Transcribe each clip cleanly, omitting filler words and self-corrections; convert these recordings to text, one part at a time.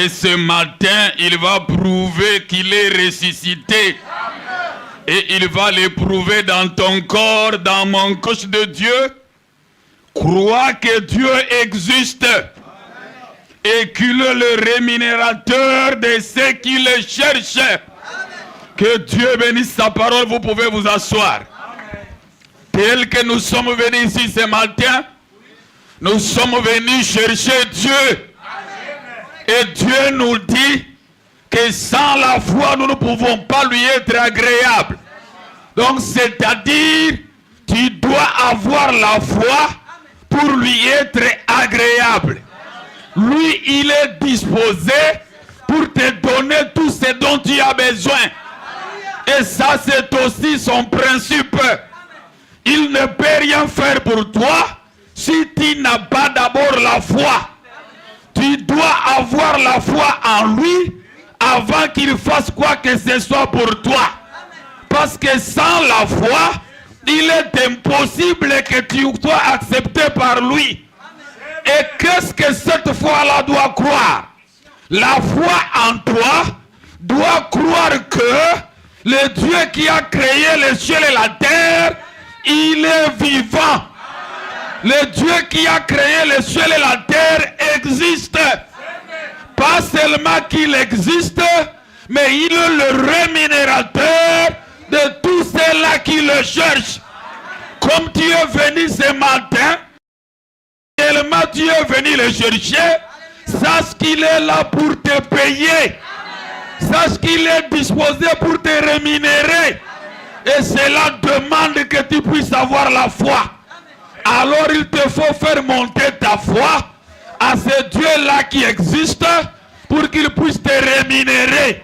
Et ce matin, il va prouver qu'il est ressuscité. Et il va l'éprouver dans ton corps, dans mon corps de Dieu. Crois que Dieu existe. Et qu'il est le rémunérateur de ceux qui le cherchent. Que Dieu bénisse sa parole, vous pouvez vous asseoir. Tel que nous sommes venus ici ce matin, nous sommes venus chercher Dieu. Et Dieu nous dit que sans la foi, nous ne pouvons pas lui être agréables. Donc, c'est-à-dire, tu dois avoir la foi pour lui être agréable. Lui, il est disposé pour te donner tout ce dont tu as besoin. Et ça, c'est aussi son principe. Il ne peut rien faire pour toi si tu n'as pas d'abord la foi. Tu dois avoir la foi en lui avant qu'il fasse quoi que ce soit pour toi. Parce que sans la foi, il est impossible que tu sois accepté par lui. Et qu'est-ce que cette foi-là doit croire? La foi en toi doit croire que le Dieu qui a créé les cieux et la terre, il est vivant. Le Dieu qui a créé les cieux et la terre existe. Pas seulement qu'il existe, mais il est le rémunérateur de tous ceux-là qui le cherchent. Comme tu es venu ce matin, tellement tu es venu le chercher, sache qu'il est là pour te payer. Sache qu'il est disposé pour te rémunérer. Et cela demande que tu puisses avoir la foi. Alors il te faut faire monter ta foi à ce Dieu-là qui existe pour qu'il puisse te rémunérer.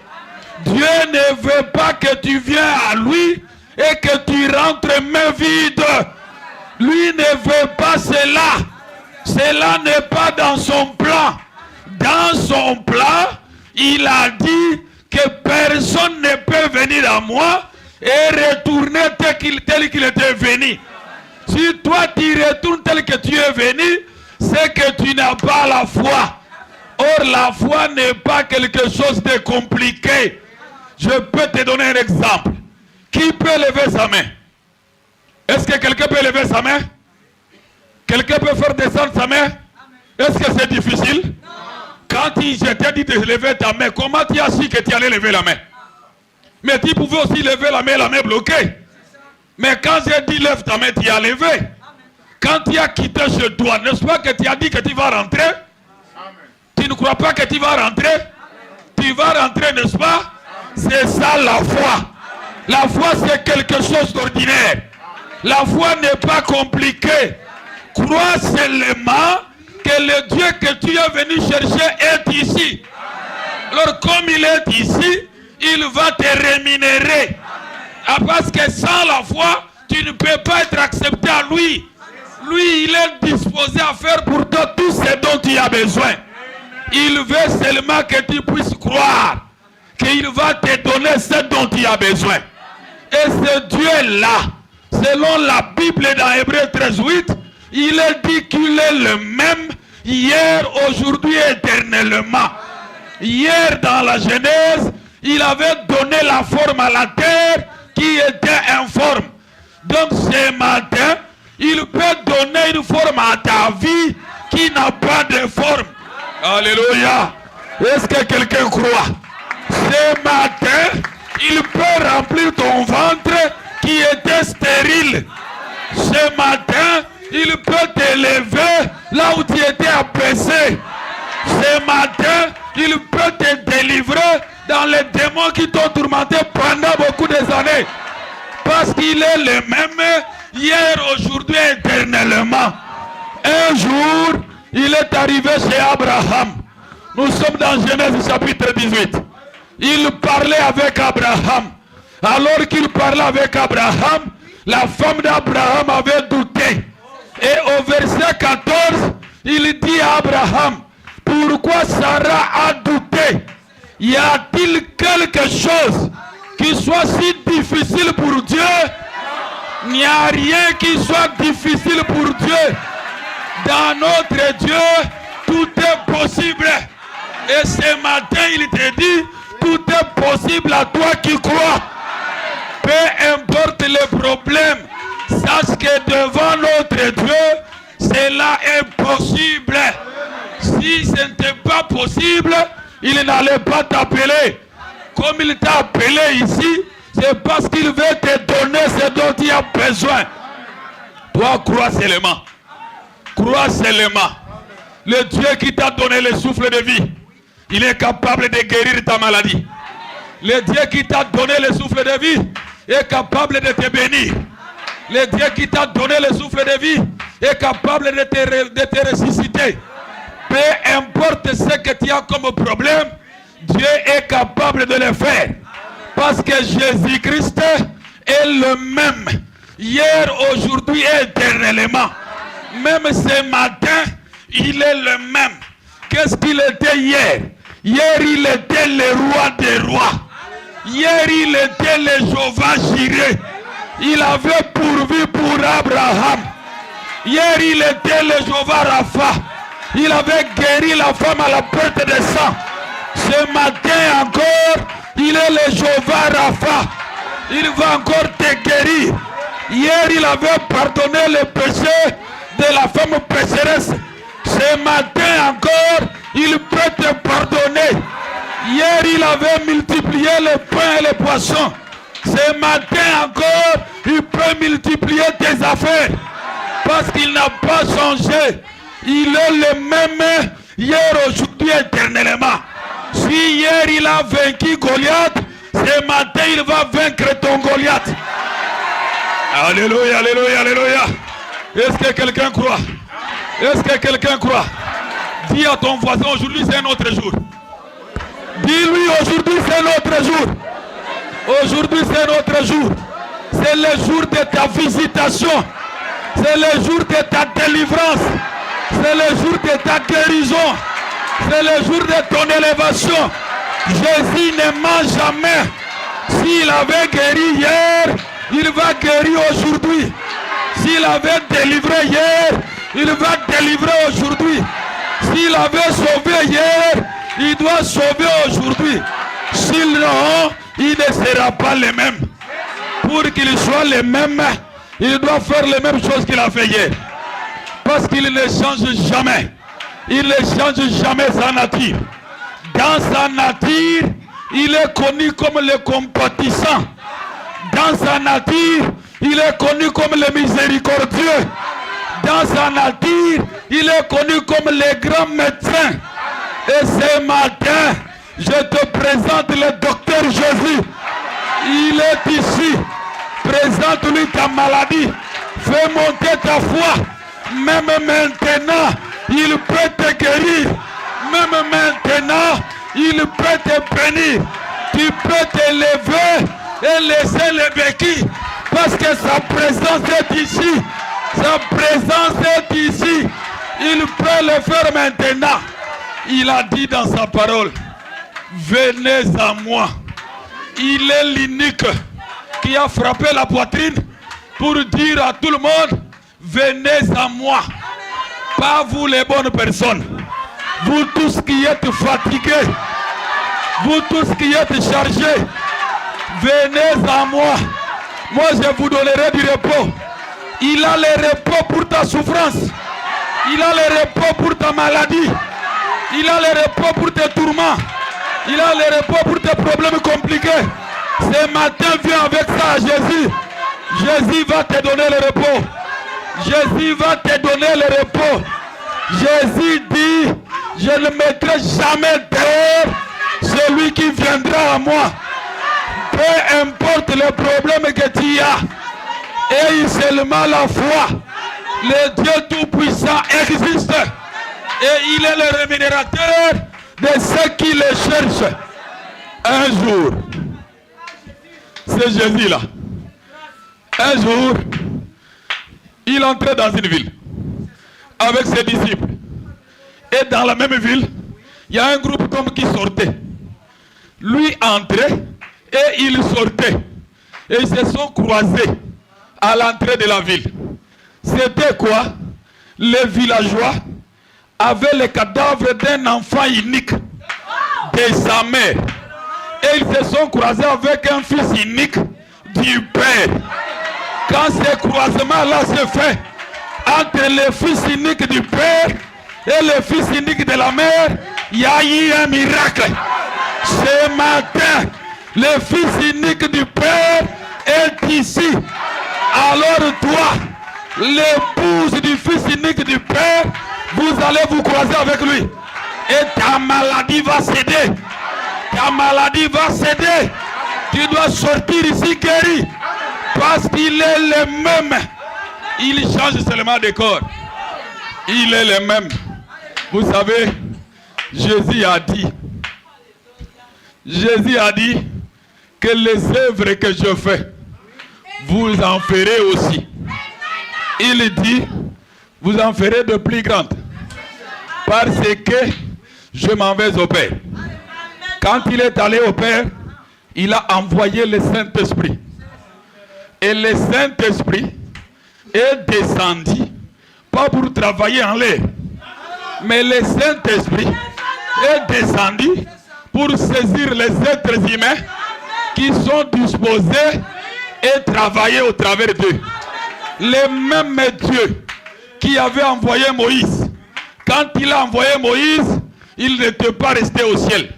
Dieu ne veut pas que tu viennes à lui et que tu rentres main vide. Lui ne veut pas cela. Cela n'est pas dans son plan. Dans son plan, il a dit que personne ne peut venir à moi et retourner tel qu'il était venu. Si toi tu retournes tel que tu es venu, c'est que tu n'as pas la foi. Or la foi n'est pas quelque chose de compliqué. Je peux te donner un exemple. Qui peut lever sa main? Est-ce que quelqu'un peut lever sa main? Quelqu'un peut faire descendre sa main? Est-ce que c'est difficile? Non. Quand je t'ai dit de lever ta main, comment tu as su que tu allais lever la main? Mais tu pouvais aussi lever la main bloquée. Mais quand j'ai dit lève ta main, tu as levé. Quand tu as quitté chez toi, n'est-ce pas que tu as dit que tu vas rentrer? Amen. Tu ne crois pas que tu vas rentrer? Amen. Tu vas rentrer, n'est-ce pas? C'est ça la foi. La foi, c'est quelque chose d'ordinaire. La foi n'est pas compliquée. Crois seulement que le Dieu que tu es venu chercher est ici. Alors comme il est ici, il va te rémunérer. Ah, parce que sans la foi, tu ne peux pas être accepté à lui. Lui, il est disposé à faire pour toi tout ce dont tu as besoin. Il veut seulement que tu puisses croire qu'il va te donner ce dont tu as besoin. Et ce Dieu-là, selon la Bible dans Hébreux 13:8, il est dit qu'il est le même hier, aujourd'hui, éternellement. Hier, dans la Genèse, il avait donné la forme à la terre qui était informe. Donc ce matin, il peut donner une forme à ta vie qui n'a pas de forme. Alléluia. Est-ce que quelqu'un croit? Ce matin, il peut remplir ton ventre qui était stérile. Ce matin, il peut t'élever là où tu étais abaissé. Ce matin, il peut te délivrer dans les démons qui t'ont tourmenté pendant beaucoup d'années. Parce qu'il est le même hier, aujourd'hui, éternellement. Un jour, il est arrivé chez Abraham. Nous sommes dans Genèse chapitre 18. Il parlait avec Abraham. Alors qu'il parlait avec Abraham, la femme d'Abraham avait douté. Et au verset 14, il dit à Abraham, pourquoi Sarah a douté? Y a-t-il quelque chose qui soit si difficile pour Dieu? Il n'y a rien qui soit difficile pour Dieu. Dans notre Dieu, tout est possible. Et ce matin, il te dit, tout est possible à toi qui crois. Peu importe les problèmes, sache que devant notre Dieu, cela est possible. Si ce n'était pas possible, il n'allait pas t'appeler. Comme il t'a appelé ici, c'est parce qu'il veut te donner ce dont tu as besoin. Toi, crois seulement. Crois seulement. Le Dieu qui t'a donné le souffle de vie, il est capable de guérir ta maladie. Le Dieu qui t'a donné le souffle de vie est capable de te bénir. Le Dieu qui t'a donné le souffle de vie est capable de te ressusciter. Peu importe ce que tu as comme problème, Dieu est capable de le faire. Parce que Jésus-Christ est le même. Hier, aujourd'hui et éternellement. Même ce matin, il est le même. Qu'est-ce qu'il était hier? Hier, il était le roi des rois. Hier, il était le Jéhovah Jireh. Il avait pourvu pour Abraham. Hier, il était le Jéhovah Rapha. Il avait guéri la femme à la perte de sang. Ce matin encore, il est le Jéhovah Rapha. Il va encore te guérir. Hier, il avait pardonné le péché de la femme pécheresse. Ce matin encore, il peut te pardonner. Hier, il avait multiplié le pain et les poissons. Ce matin encore, il peut multiplier tes affaires. Parce qu'il n'a pas changé. Il est le même hier, aujourd'hui, éternellement. Si hier il a vaincu Goliath, ce matin il va vaincre ton Goliath. Alléluia, alléluia, alléluia. Est-ce que quelqu'un croit? Est-ce que quelqu'un croit? Dis à ton voisin, aujourd'hui c'est un autre jour. Dis-lui, aujourd'hui c'est un autre jour. Aujourd'hui c'est un autre jour. C'est le jour de ta visitation. C'est le jour de ta délivrance. C'est le jour de ta guérison. C'est le jour de ton élévation. Jésus ne ment jamais. S'il avait guéri hier, il va guérir aujourd'hui. S'il avait délivré hier, il va délivrer aujourd'hui. S'il avait sauvé hier, il doit sauver aujourd'hui. Sinon, il ne sera pas le même. Pour qu'il soit le même, il doit faire les mêmes choses qu'il a fait hier. Parce qu'il ne change jamais. Il ne change jamais sa nature. Dans sa nature, il est connu comme le compatissant. Dans sa nature, il est connu comme le miséricordieux. Dans sa nature, il est connu comme le grand médecin. Et ce matin, je te présente le docteur Jésus. Il est ici. Présente-lui ta maladie. Fais monter ta foi. Même maintenant, il peut te guérir. Même maintenant, il peut te bénir. Tu peux te lever et laisser les béquilles. Parce que sa présence est ici. Sa présence est ici. Il peut le faire maintenant. Il a dit dans sa parole, venez à moi. Il est l'unique qui a frappé la poitrine pour dire à tout le monde, venez à moi. Pas vous les bonnes personnes. Vous tous qui êtes fatigués. Vous tous qui êtes chargés. Venez à moi. Moi je vous donnerai du repos. Il a le repos pour ta souffrance. Il a le repos pour ta maladie. Il a le repos pour tes tourments. Il a le repos pour tes problèmes compliqués. Ce matin, viens avec ça à Jésus. Jésus va te donner le repos. Jésus va te donner le repos. Jésus dit, je ne mettrai jamais dehors celui qui viendra à moi. Peu importe le problème que tu as, et seulement la foi. Le Dieu Tout-Puissant existe. Et il est le rémunérateur de ceux qui le cherchent. Un jour, c'est Jésus là. Un jour, il entrait dans une ville avec ses disciples. Et dans la même ville, il y a un groupe d'hommes qui sortait. Lui entrait et il sortait. Et ils se sont croisés à l'entrée de la ville. C'était quoi? Les villageois avaient le cadavre d'un enfant unique de sa mère. Et ils se sont croisés avec un fils unique du Père. Quand ce croisement-là se fait entre le fils unique du Père et le fils unique de la mère, il y a eu un miracle. Ce matin, le fils unique du Père est ici. Alors toi, l'épouse du fils unique du Père, vous allez vous croiser avec lui. Et ta maladie va céder. Ta maladie va céder. Tu dois sortir ici guéri. Parce qu'il est le même. Il change seulement de corps. Il est le même. Vous savez, Jésus a dit que les œuvres que je fais, vous en ferez aussi. Il dit, vous en ferez de plus grandes. Parce que je m'en vais au Père. Quand il est allé au Père, il a envoyé le Saint-Esprit. Et le Saint-Esprit est descendu, pas pour travailler en l'air, mais le Saint-Esprit est descendu pour saisir les êtres humains qui sont disposés et travailler au travers d'eux. Le même Dieu qui avait envoyé Moïse, quand il a envoyé Moïse, il n'était pas resté au ciel.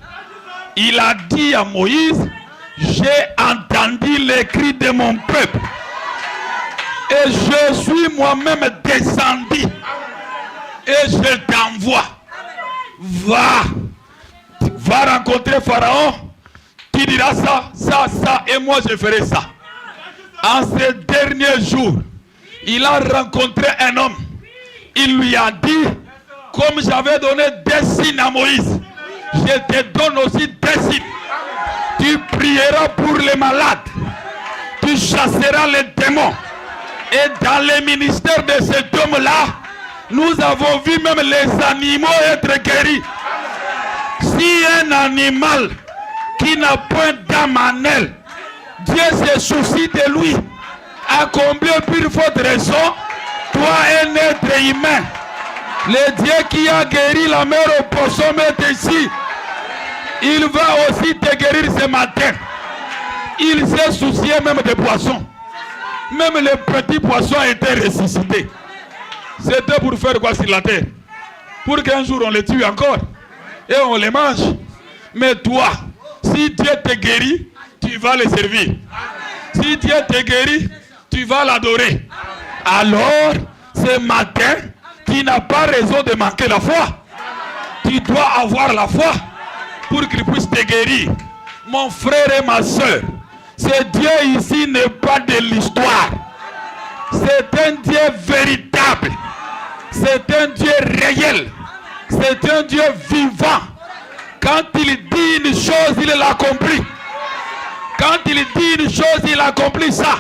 Il a dit à Moïse, j'ai entendu les cris de mon peuple. Et je suis moi-même descendu. Et je t'envoie. Va rencontrer Pharaon. Tu diras ça, et moi je ferai ça. En ces derniers jours, il a rencontré un homme. Il lui a dit, comme j'avais donné des signes à Moïse, je te donne aussi des signes. Tu prieras pour les malades. Tu chasseras les démons. Et dans le ministère de cet homme-là, nous avons vu même les animaux être guéris. Si un animal qui n'a point d'âme en elle, Dieu se soucie de lui, à combien plus forte raison, toi un être humain, le Dieu qui a guéri la mère au poisson est ici. Il va aussi te guérir ce matin. Il s'est soucié même des poissons. Même les petits poissons étaient ressuscités. C'était pour faire quoi sur la terre? Pour qu'un jour on les tue encore. Et on les mange. Mais toi, si Dieu te guérit, tu vas le servir. Si Dieu te guérit, tu vas l'adorer. Alors, ce matin, tu n'as pas raison de manquer la foi. Tu dois avoir la foi pour qu'il puisse te guérir. Mon frère et ma soeur, ce Dieu ici n'est pas de l'histoire. C'est un Dieu véritable. C'est un Dieu réel. C'est un Dieu vivant. Quand il dit une chose, il l'accomplit. Quand il dit une chose, il accomplit ça.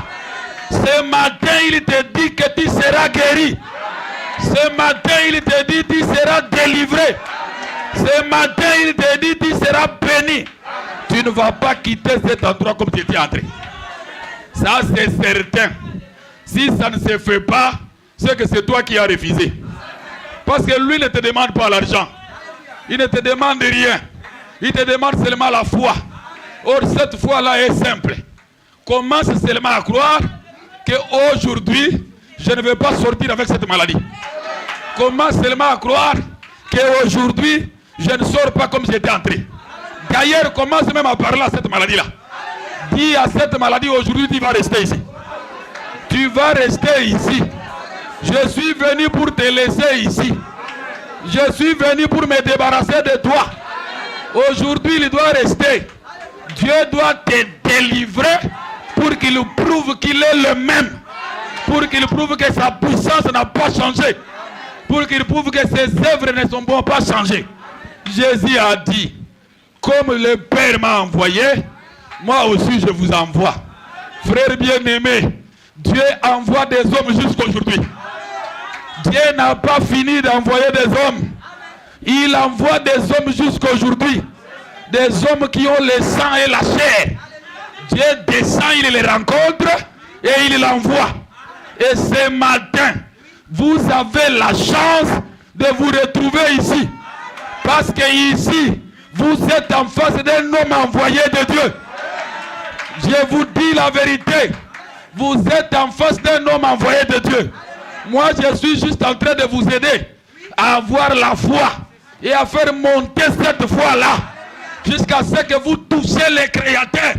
Ce matin, il te dit que tu seras guéri. Ce matin, il te dit que tu seras délivré. Ce matin, il te dit que tu seras béni. Tu ne vas pas quitter cet endroit comme tu étais entré. Ça, c'est certain. Si ça ne se fait pas, c'est que c'est toi qui as refusé. Parce que lui ne te demande pas l'argent. Il ne te demande rien. Il te demande seulement la foi. Or, cette foi-là est simple. Commence seulement à croire qu'aujourd'hui, je ne vais pas sortir avec cette maladie. Commence seulement à croire qu'aujourd'hui, je ne sors pas comme j'étais entré. D'ailleurs, commence même à parler à cette maladie-là. Dis à cette maladie, aujourd'hui, tu vas rester ici. Tu vas rester ici. Je suis venu pour te laisser ici. Je suis venu pour me débarrasser de toi. Aujourd'hui, il doit rester. Dieu doit te délivrer pour qu'il prouve qu'il est le même. Pour qu'il prouve que sa puissance n'a pas changé. Pour qu'il prouve que ses œuvres ne sont pas changées. Jésus a dit, comme le Père m'a envoyé, moi aussi je vous envoie. Frères bien-aimés, Dieu envoie des hommes jusqu'aujourd'hui. Dieu n'a pas fini d'envoyer des hommes. Il envoie des hommes jusqu'aujourd'hui. Des hommes qui ont le sang et la chair. Dieu descend, il les rencontre et il l'envoie. Et ce matin, vous avez la chance de vous retrouver ici. Parce que ici, Vous êtes en face d'un homme envoyé de Dieu. Je vous dis la vérité. Vous êtes en face d'un homme envoyé de Dieu. Moi, je suis juste en train de vous aider à avoir la foi et à faire monter cette foi-là jusqu'à ce que vous touchiez le Créateur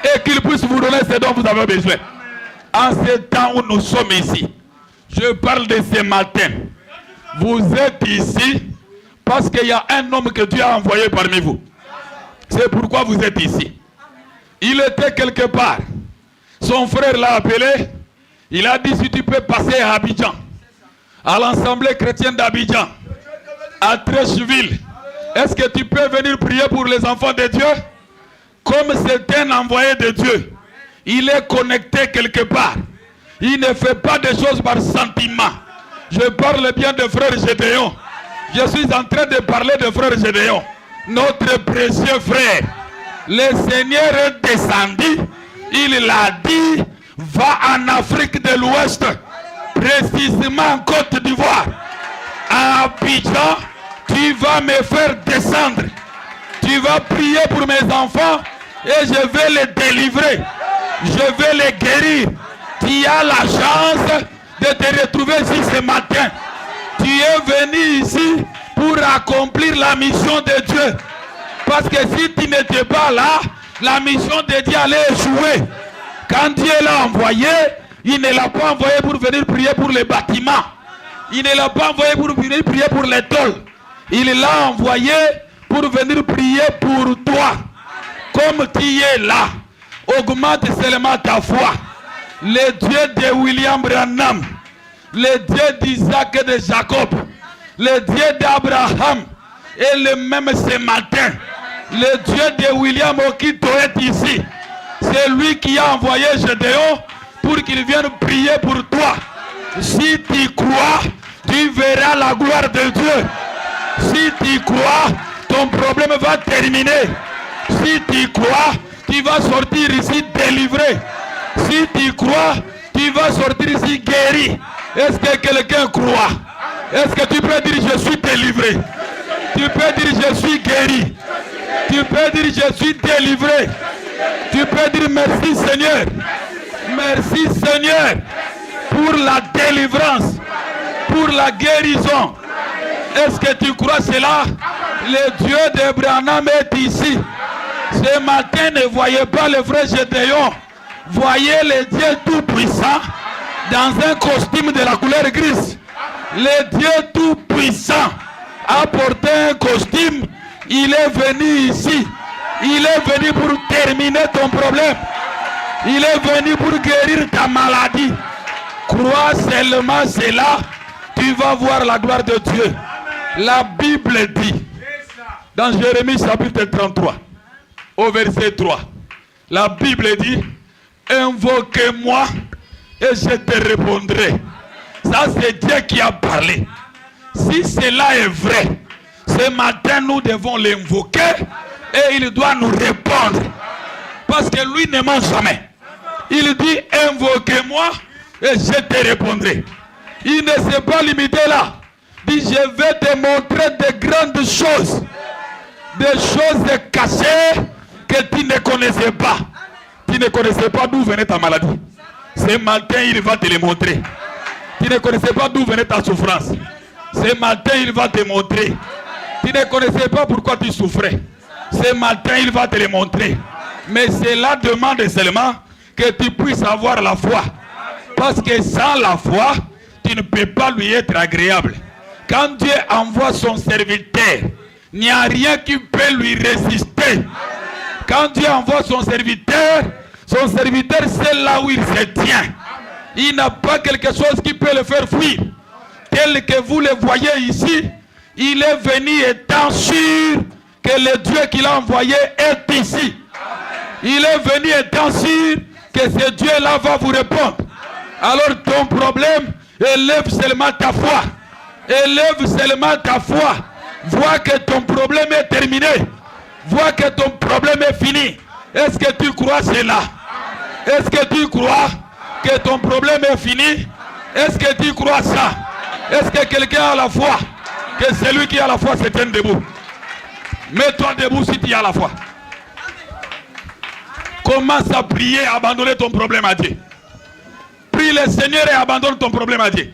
et qu'il puisse vous donner ce dont vous avez besoin. En ce temps où nous sommes ici, je parle de ce matin. Vous êtes ici parce qu'il y a un homme que Dieu a envoyé parmi vous. C'est pourquoi vous êtes ici. Il était quelque part. Son frère l'a appelé. Il a dit, si tu peux passer à Abidjan, à l'Assemblée chrétienne d'Abidjan, à Treichville, est-ce que tu peux venir prier pour les enfants de Dieu? Comme c'est un envoyé de Dieu, il est connecté quelque part. Il ne fait pas des choses par sentiment. Je parle bien de frère Gédéon. Je suis en train de parler de frère Gédéon, notre précieux frère. Le Seigneur est descendu. Il l'a dit, va en Afrique de l'Ouest, précisément en Côte d'Ivoire. À Abidjan, tu vas me faire descendre. Tu vas prier pour mes enfants et je vais les délivrer. Je vais les guérir. Tu as la chance de te retrouver ici ce matin. Tu es venu ici pour accomplir la mission de Dieu. Parce que si tu n'étais pas là, la mission de Dieu allait échouer. Quand Dieu l'a envoyé, il ne l'a pas envoyé pour venir prier pour les bâtiments. Il ne l'a pas envoyé pour venir prier pour les tôles. Il l'a envoyé pour venir prier pour toi. Comme tu es là, augmente seulement ta foi. Le Dieu de William Branham, le Dieu d'Isaac et de Jacob, le Dieu d'Abraham est le même ce matin. Le Dieu de William Okito est ici. C'est lui qui a envoyé Gédéon pour qu'il vienne prier pour toi. Si tu crois, tu verras la gloire de Dieu. Si tu crois, ton problème va terminer. Si tu crois, tu vas sortir ici délivré. Si tu crois, tu vas sortir ici guéri. Est-ce que quelqu'un croit? Est-ce que tu peux dire je suis délivré? Tu peux dire je suis guéri. Tu peux dire je suis délivré. Tu peux dire merci Seigneur. Merci Seigneur pour la délivrance, pour la guérison. Est-ce que tu crois cela? Le Dieu d'Abraham est ici. Ce matin, ne voyez pas le frère Gédéon. Voyez le Dieu tout-puissant dans un costume de la couleur grise. Le Dieu tout-puissant a porté un costume. Il est venu ici. Il est venu pour terminer ton problème. Il est venu pour guérir ta maladie. Crois seulement cela, tu vas voir la gloire de Dieu. La Bible dit, dans Jérémie chapitre 33, au verset 3, la Bible dit, invoquez-moi et je te répondrai. Ça c'est Dieu qui a parlé. Si cela est vrai, ce matin nous devons l'invoquer et il doit nous répondre. Parce que lui ne ment jamais. Il dit invoquez-moi et je te répondrai. Il ne s'est pas limité là. Il dit je vais te montrer de grandes choses. Des choses cachées que tu ne connaissais pas. Tu ne connaissais pas d'où venait ta maladie. Ce matin il va te les montrer. Tu ne connaissais pas d'où venait ta souffrance. Ce matin il va te montrer. Tu ne connaissais pas pourquoi tu souffrais. Ce matin il va te les montrer. Mais cela demande seulement que tu puisses avoir la foi. Parce que sans la foi, tu ne peux pas lui être agréable. Quand Dieu envoie son serviteur, il n'y a rien qui peut lui résister. Quand Dieu envoie son serviteur c'est là où il se tient. Il n'a pas quelque chose qui peut le faire fuir. Tel que vous le voyez ici, il est venu étant sûr que le Dieu qu'il a envoyé est ici. Il est venu étant sûr que ce Dieu-là va vous répondre. Alors ton problème, élève seulement ta foi. Élève seulement ta foi. Vois que ton problème est terminé. Vois que ton problème est fini. Est-ce que tu crois cela? Est-ce que tu crois que ton problème est fini? Est-ce que tu crois ça? Est-ce que quelqu'un a la foi? Que celui qui a la foi se tienne debout. Mets-toi debout si tu y as la foi. Commence à prier, abandonner ton problème à Dieu. Prie le Seigneur et abandonne ton problème à Dieu.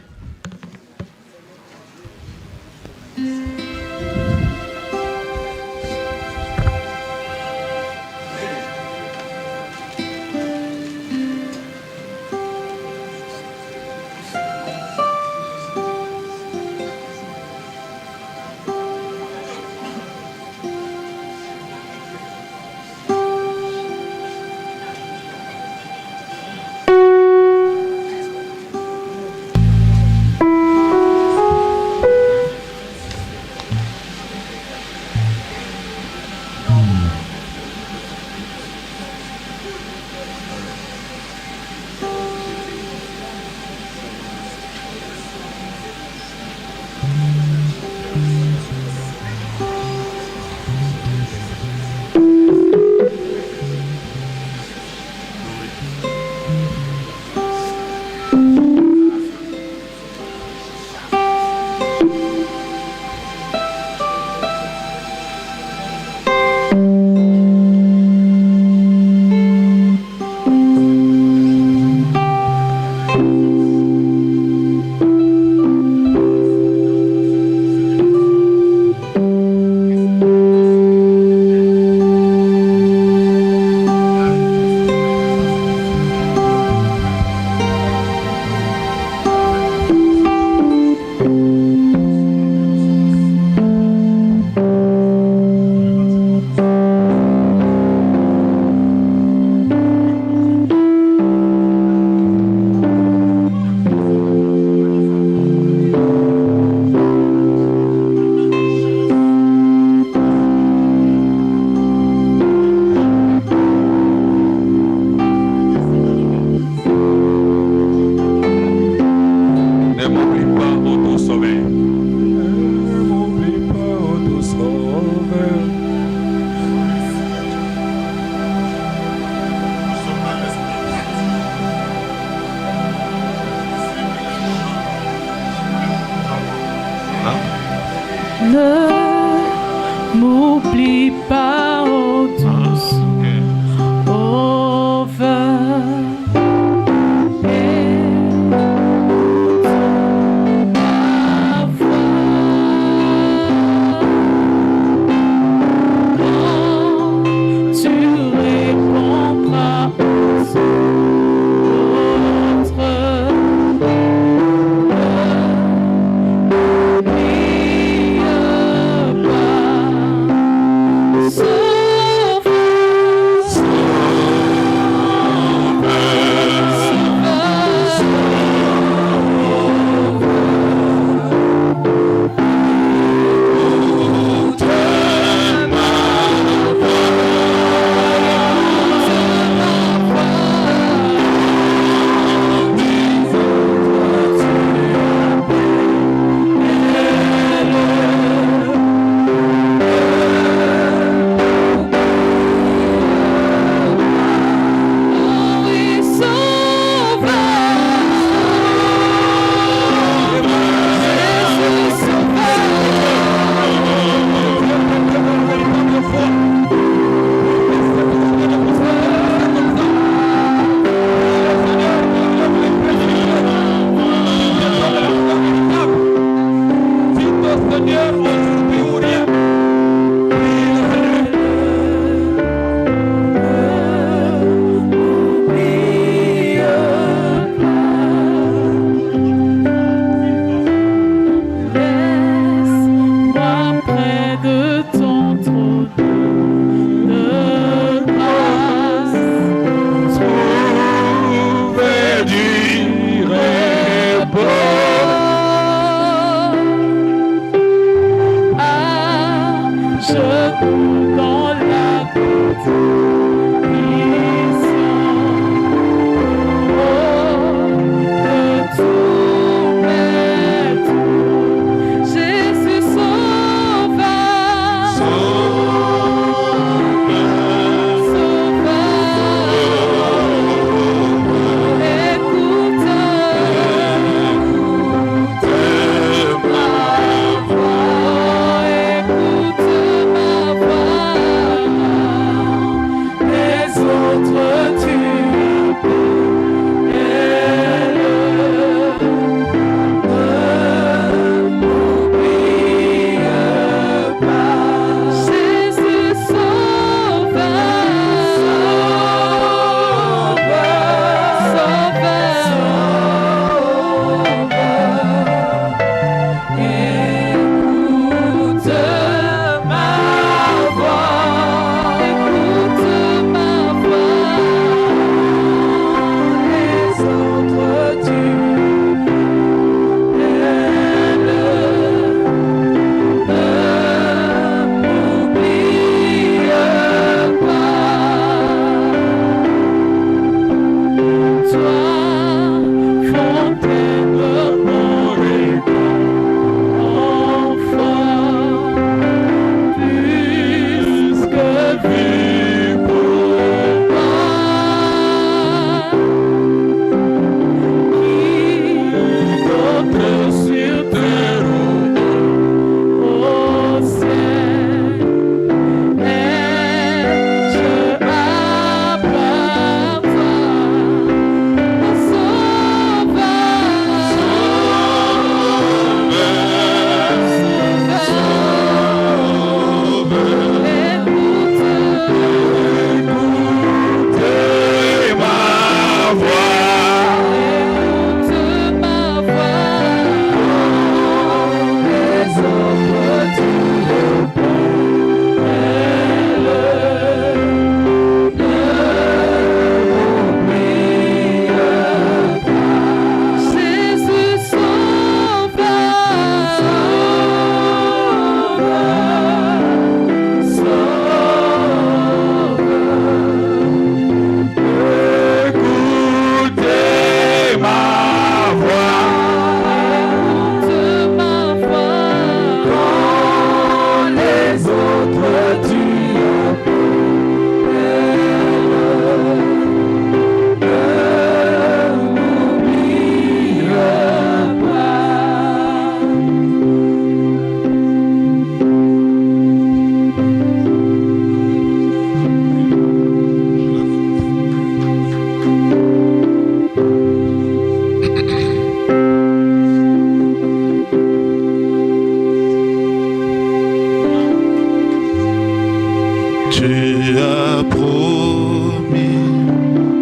as promis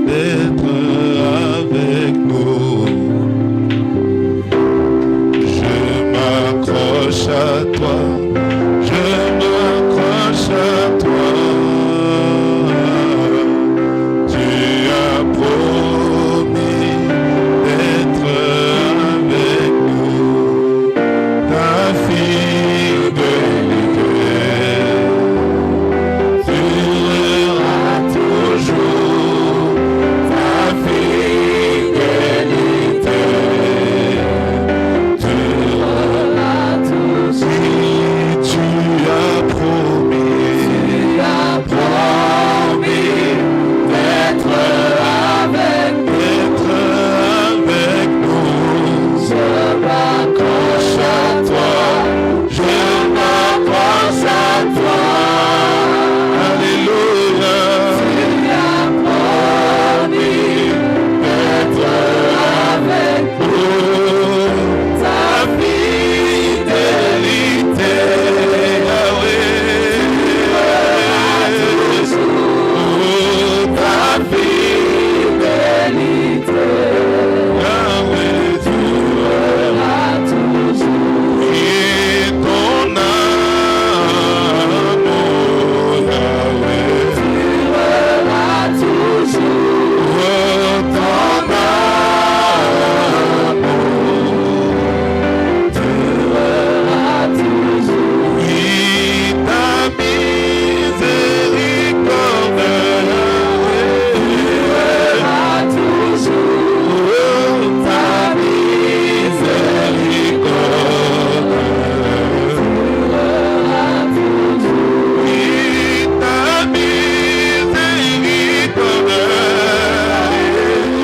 d'être avec nous. Je m'accroche à toi, je m'accroche à toi. Tu as promis d'être avec nous. Ta fidélité durera toujours. Ta fidélité durera toujours. Si tu as promis d'être avec nous, je m'accroche à toi, je m'accroche à toi. Alléluia. Tu as promis d'être avec nous. Ta fidélité, Yahweh, toujours. Ta fidélité, Yahweh, durera toujours. Et ton amour, Yahweh, durera toujours. Ton amour durera toujours. Oui, ta miséricorde, Yahweh, durera toujours. Ta miséricorde durera toujours. Oui, ta miséricorde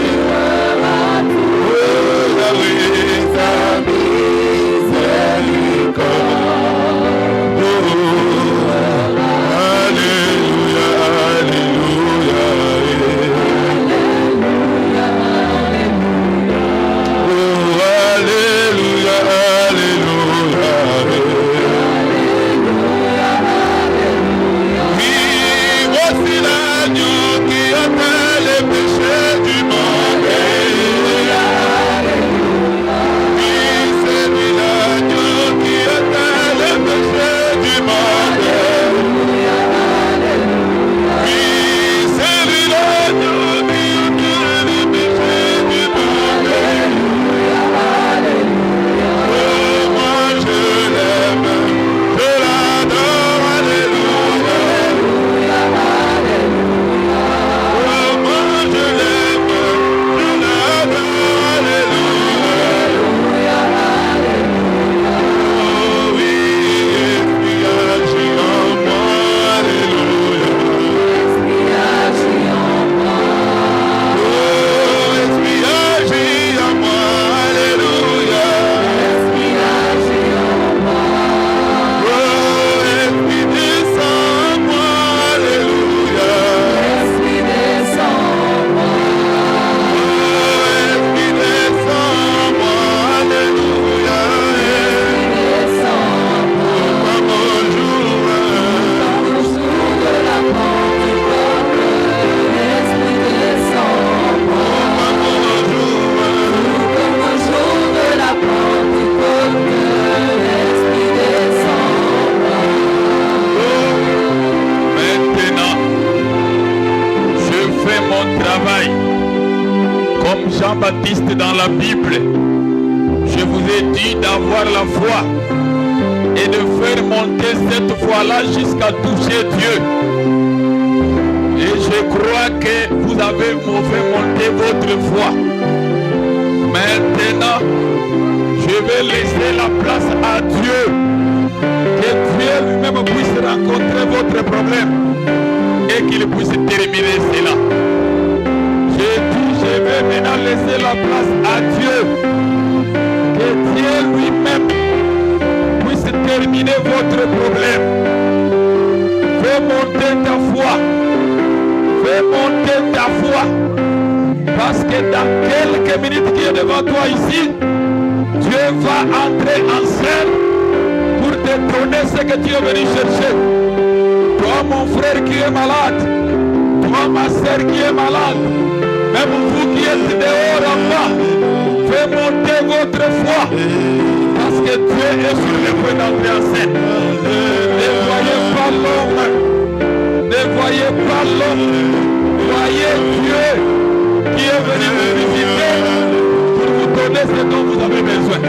durera toujours. Yahweh, ta miséricorde. Alléluia, alléluia. Oh, alléluia, alléluia. Oui, voici l'agneau qui ôte les péchés du monde. Oui, c'est lui l'agneau qui ôte les péchés du monde. Oui, c'est lui l'agneau qui ôte les péchés du monde. Oh, moi je l'aime, je l'adore, alléluia. Oh, moi je l'aime, je l'adore, alléluia. Oh oui, esprit agit en moi, alléluia. Oh, esprit agit en moi, alléluia. Oh, esprit descend en moi, alléluia. Oh, esprit descend en moi, alléluia. Comme au jour, maintenant, je fais mon travail comme Jean-Baptiste dans la Bible. Je vous ai dit d'avoir la foi et de faire monter cette foi-là jusqu'à toucher Dieu. Et je crois que vous avez fait monter votre foi. Maintenant, je vais laisser la place à Dieu. Que Dieu lui-même puisse rencontrer votre problème et qu'il puisse terminer cela. J'ai dit, je vais maintenant laisser la place à Dieu. Que Dieu lui-même puisse terminer votre problème. Fais monter ta foi. Fais monter ta foi. Parce que dans quelques minutes qui est devant toi ici, Dieu va entrer en scène pour te donner ce que tu es venu chercher. Toi Toi, mon frère qui est malade, toi, ma soeur qui est malade, même vous qui êtes dehors en bas, faites monter votre foi, parce que Dieu est sur le point d'entrer en scène. Ne voyez pas l'homme, ne voyez pas l'homme, voyez Dieu qui est venu vous visiter pour vous donner ce dont vous avez besoin.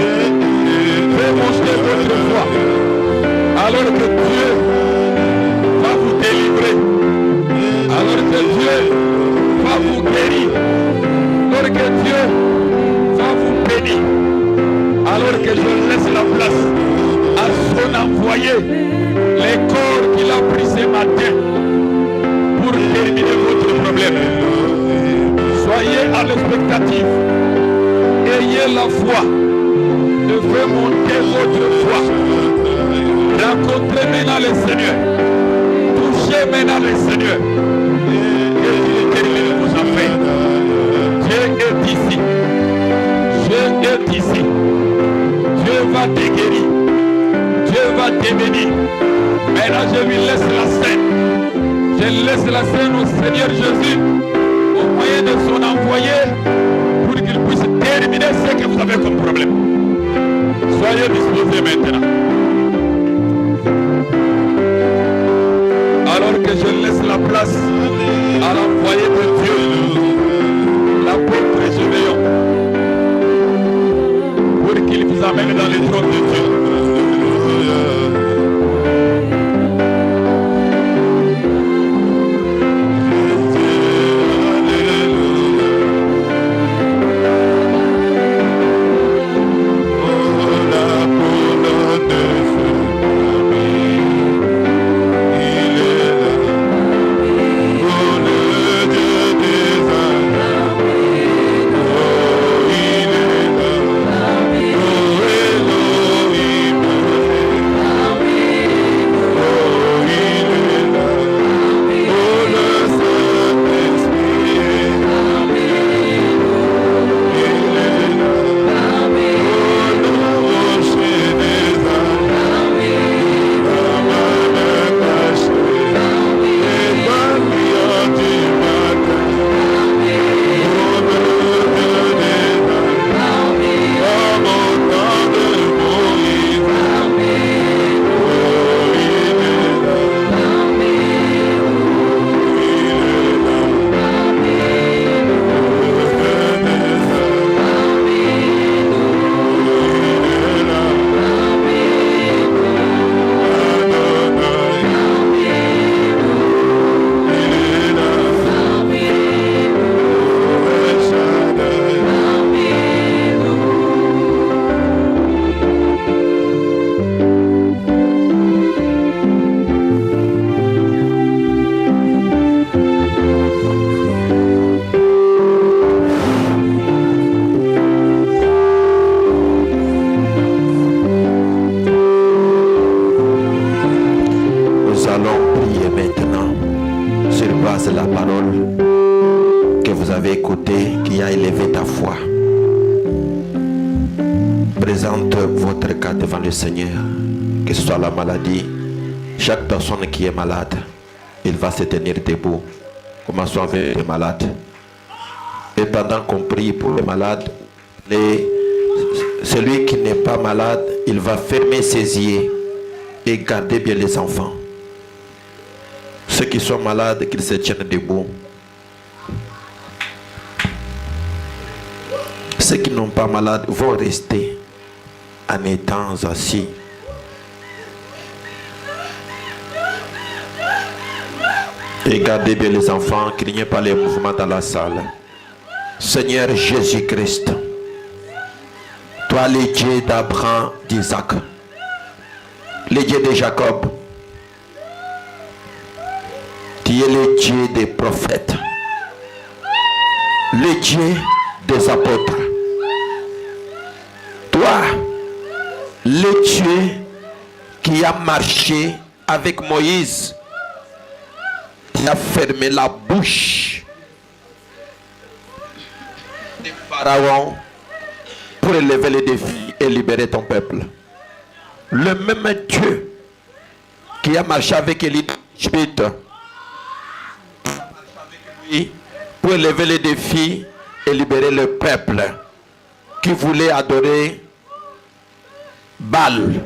Faites monter votre foi, alors que Dieu va vous délivrer, alors que Dieu va vous guérir, alors que Dieu va vous bénir, alors que je laisse la place à son envoyé, les corps qu'il a pris ce matin pour terminer votre problème. Soyez à l'expectative, ayez la foi, de faire monter votre foi. Rencontrez maintenant le Seigneur, touchez maintenant le Seigneur. Et il termine vos affaires. Dieu est ici. Dieu est ici. Dieu va te guérir. Dieu va te bénir. Maintenant, je lui laisse la scène. Je laisse la scène au Seigneur Jésus, au moyen de son envoyé, pour qu'il puisse terminer ce que vous avez comme problème. Soyez disposés maintenant. Alors que je laisse la place à l'envoyé de Dieu, l'apôtre Gédéon, pour qu'il vous amène dans les trônes de Dieu. Seigneur, que ce soit la maladie, chaque personne qui est malade, il va se tenir debout. Commençons avec les malades. Et pendant qu'on prie pour les malades, celui qui n'est pas malade, il va fermer ses yeux et garder bien les enfants. Ceux qui sont malades, qu'ils se tiennent debout. Ceux qui n'ont pas malade vont rester en étant assis. Et gardez bien les enfants, qu'il n'y ait pas les mouvements dans la salle. Seigneur Jésus-Christ, toi le Dieu d'Abraham, d'Isaac, le Dieu de Jacob, tu es le Dieu des prophètes, le Dieu des apôtres. Toi, le Dieu qui a marché avec Moïse, qui a fermé la bouche des pharaons pour élever les défis et libérer ton peuple. Le même Dieu qui a marché avec Élie Schmitt, pour élever les défis et libérer le peuple qui voulait adorer Baal.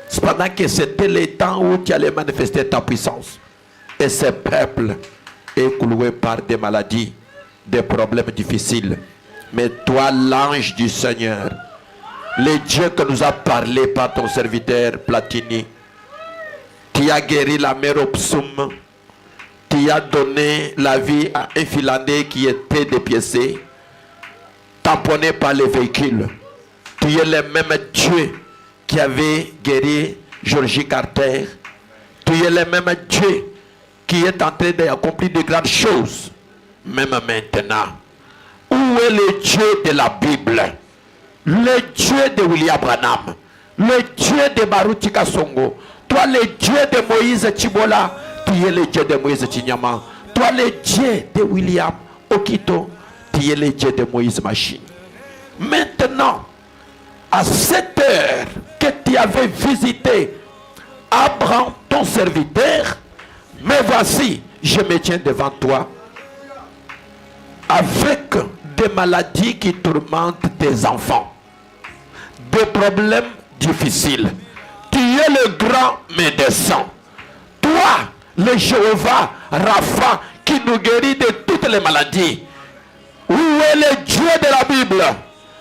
Cependant que c'était le temps où tu allais manifester ta puissance. Et ce peuple est cloué par des maladies, des problèmes difficiles. Mais toi, l'ange du Seigneur, le Dieu que nous a parlé par ton serviteur Platini, tu as guéri la mère Opsum, tu as donné la vie à un Finlandais qui était dépiécé, tamponné par les véhicules. Tu es le même Dieu qui avait guéri Georgie Carter. Tu es le même Dieu qui est en train d'accomplir de grandes choses. Même maintenant. Où est le Dieu de la Bible? Le Dieu de William Branham. Le Dieu de Baruti Kasongo. Toi le Dieu de Moïse Chibola. Tu es le Dieu de Moïse Chinyama. Toi le Dieu de William Okito. Tu es le Dieu de Moïse Machine. Maintenant, à cette heure que tu avais visité Abraham, ton serviteur, mais voici, je me tiens devant toi avec des maladies qui tourmentent tes enfants, des problèmes difficiles. Tu es le grand médecin. Toi, le Jéhovah Rapha, qui nous guérit de toutes les maladies. Où est le Dieu de la Bible?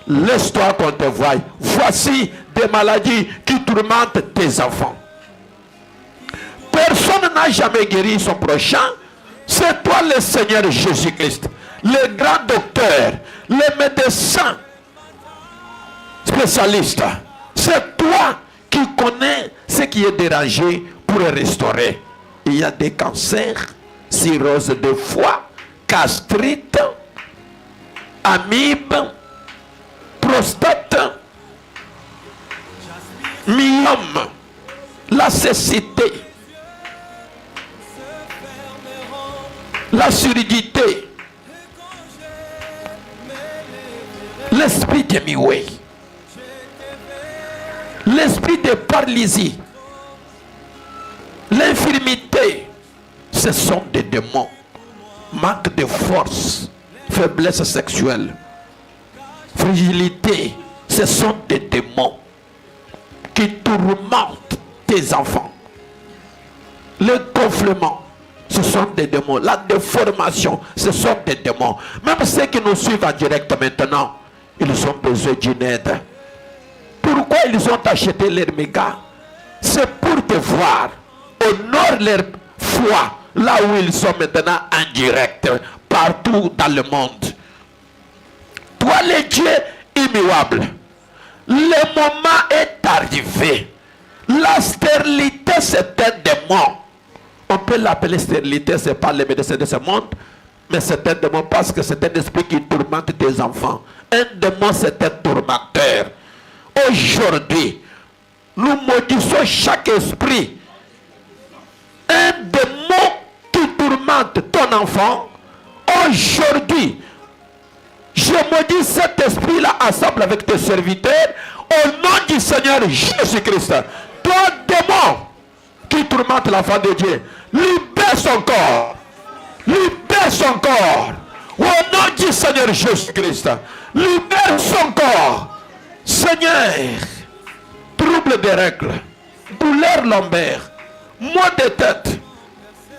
Laisse-toi qu'on te voie. Voici des maladies qui tourmentent tes enfants. Personne n'a jamais guéri son prochain. C'est toi le Seigneur Jésus-Christ, le grand docteur, le médecin spécialiste. C'est toi qui connais ce qui est dérangé pour restaurer. Il y a des cancers, cirrhose de foie, gastrite, amibe, prostate, myome, la cécité, la surdité, l'esprit de mioué, l'esprit de paralysie, l'infirmité. Ce sont des démons. Manque de force, faiblesse sexuelle, fragilité. Ce sont des démons qui tourmentent tes enfants. Le gonflement, ce sont des démons. La déformation, ce sont des démons. Même ceux qui nous suivent en direct maintenant, ils ont besoin d'une aide. Pourquoi ils ont acheté leur méga? C'est pour te voir. Honore leur foi là où ils sont maintenant en direct, partout dans le monde. Toi, le Dieu immuable, le moment est arrivé. La stérilité, c'est un démon. On peut l'appeler stérilité, ce n'est pas les médecins de ce monde, mais c'est un démon parce que c'est un esprit qui tourmente tes enfants. Un démon, c'est un tourmenteur. Aujourd'hui, nous maudissons chaque esprit. Un démon qui tourmente ton enfant. Aujourd'hui, je maudis cet esprit-là ensemble avec tes serviteurs au nom du Seigneur Jésus-Christ. Toi, démon qui tourmente l'enfant de Dieu, libère son corps. Libère son corps. Au nom du Seigneur Jésus-Christ, libère son corps. Seigneur, trouble des règles, douleur lombaire, maux de tête,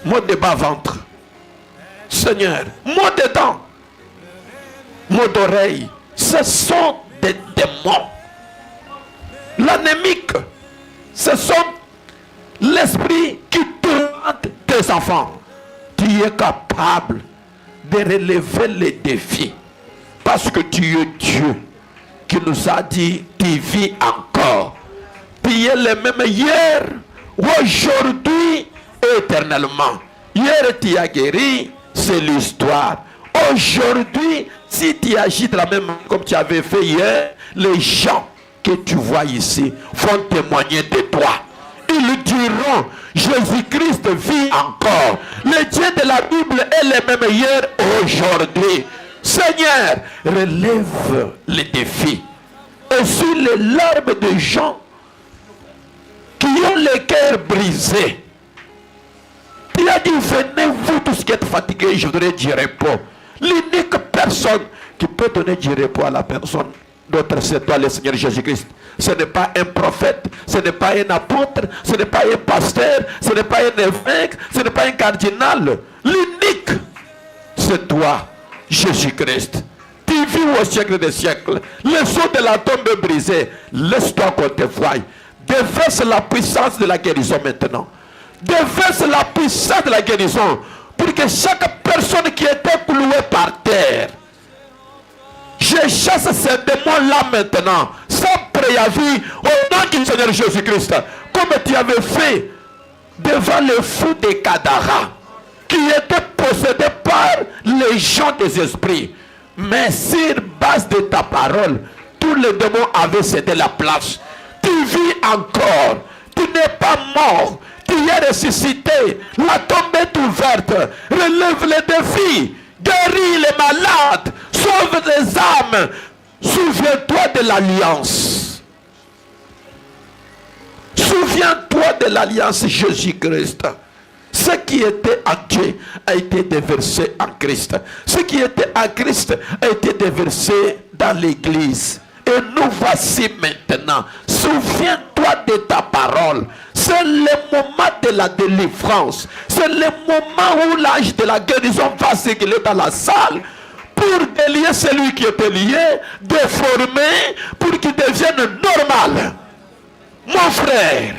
maux de bas-ventre. Seigneur, maux de dents, maux d'oreille, ce sont des démons. L'anémique, ce sont l'esprit qui tourmente tes enfants. Tu es capable de relever les défis parce que tu es Dieu qui nous a dit tu vis encore. Tu es le même hier, aujourd'hui et éternellement. Hier tu as guéri, c'est l'histoire. Aujourd'hui, si tu agis de la même manière comme tu avais fait hier, les gens que tu vois ici vont témoigner de toi. Ils diront, Jésus-Christ vit encore. Le Dieu de la Bible est le même hier, aujourd'hui. Seigneur, relève les défis. Et sur les larmes de gens qui ont le cœur brisé, Il a dit, venez vous tous qui êtes fatigués, je donnerai du repos. L'unique personne qui peut donner du repos à la personne d'autre, c'est toi, le Seigneur Jésus-Christ. Ce n'est pas un prophète, ce n'est pas un apôtre, ce n'est pas un pasteur, ce n'est pas un évêque, ce n'est pas un cardinal. L'unique, c'est toi, Jésus-Christ. Tu vis au siècle des siècles. Le sceau de la tombe est brisé. Laisse-toi qu'on te voie. Déverse la puissance de la guérison maintenant. Déverse la puissance de la guérison pour que chaque personne qui était clouée par terre, je chasse ces démons-là maintenant, sans préavis, au nom du Seigneur Jésus-Christ, comme tu avais fait devant le fou de Gadara, qui était possédé par les gens des esprits. Mais sur base de ta parole, tous les démons avaient cédé la place. Tu vis encore, tu n'es pas mort, tu es ressuscité, la tombe est ouverte, relève les défis, guéris les malades, sauve les âmes. Souviens-toi de l'alliance. Souviens-toi de l'alliance Jésus-Christ. Ce qui était en Dieu a été déversé en Christ. Ce qui était en Christ a été déversé dans l'Église. Et nous voici maintenant. Souviens-toi de ta parole. C'est le moment de la délivrance. C'est le moment où l'âge de la guérison va s'égaler dans la salle pour délier celui qui était lié, déformé, pour qu'il devienne normal. Mon frère,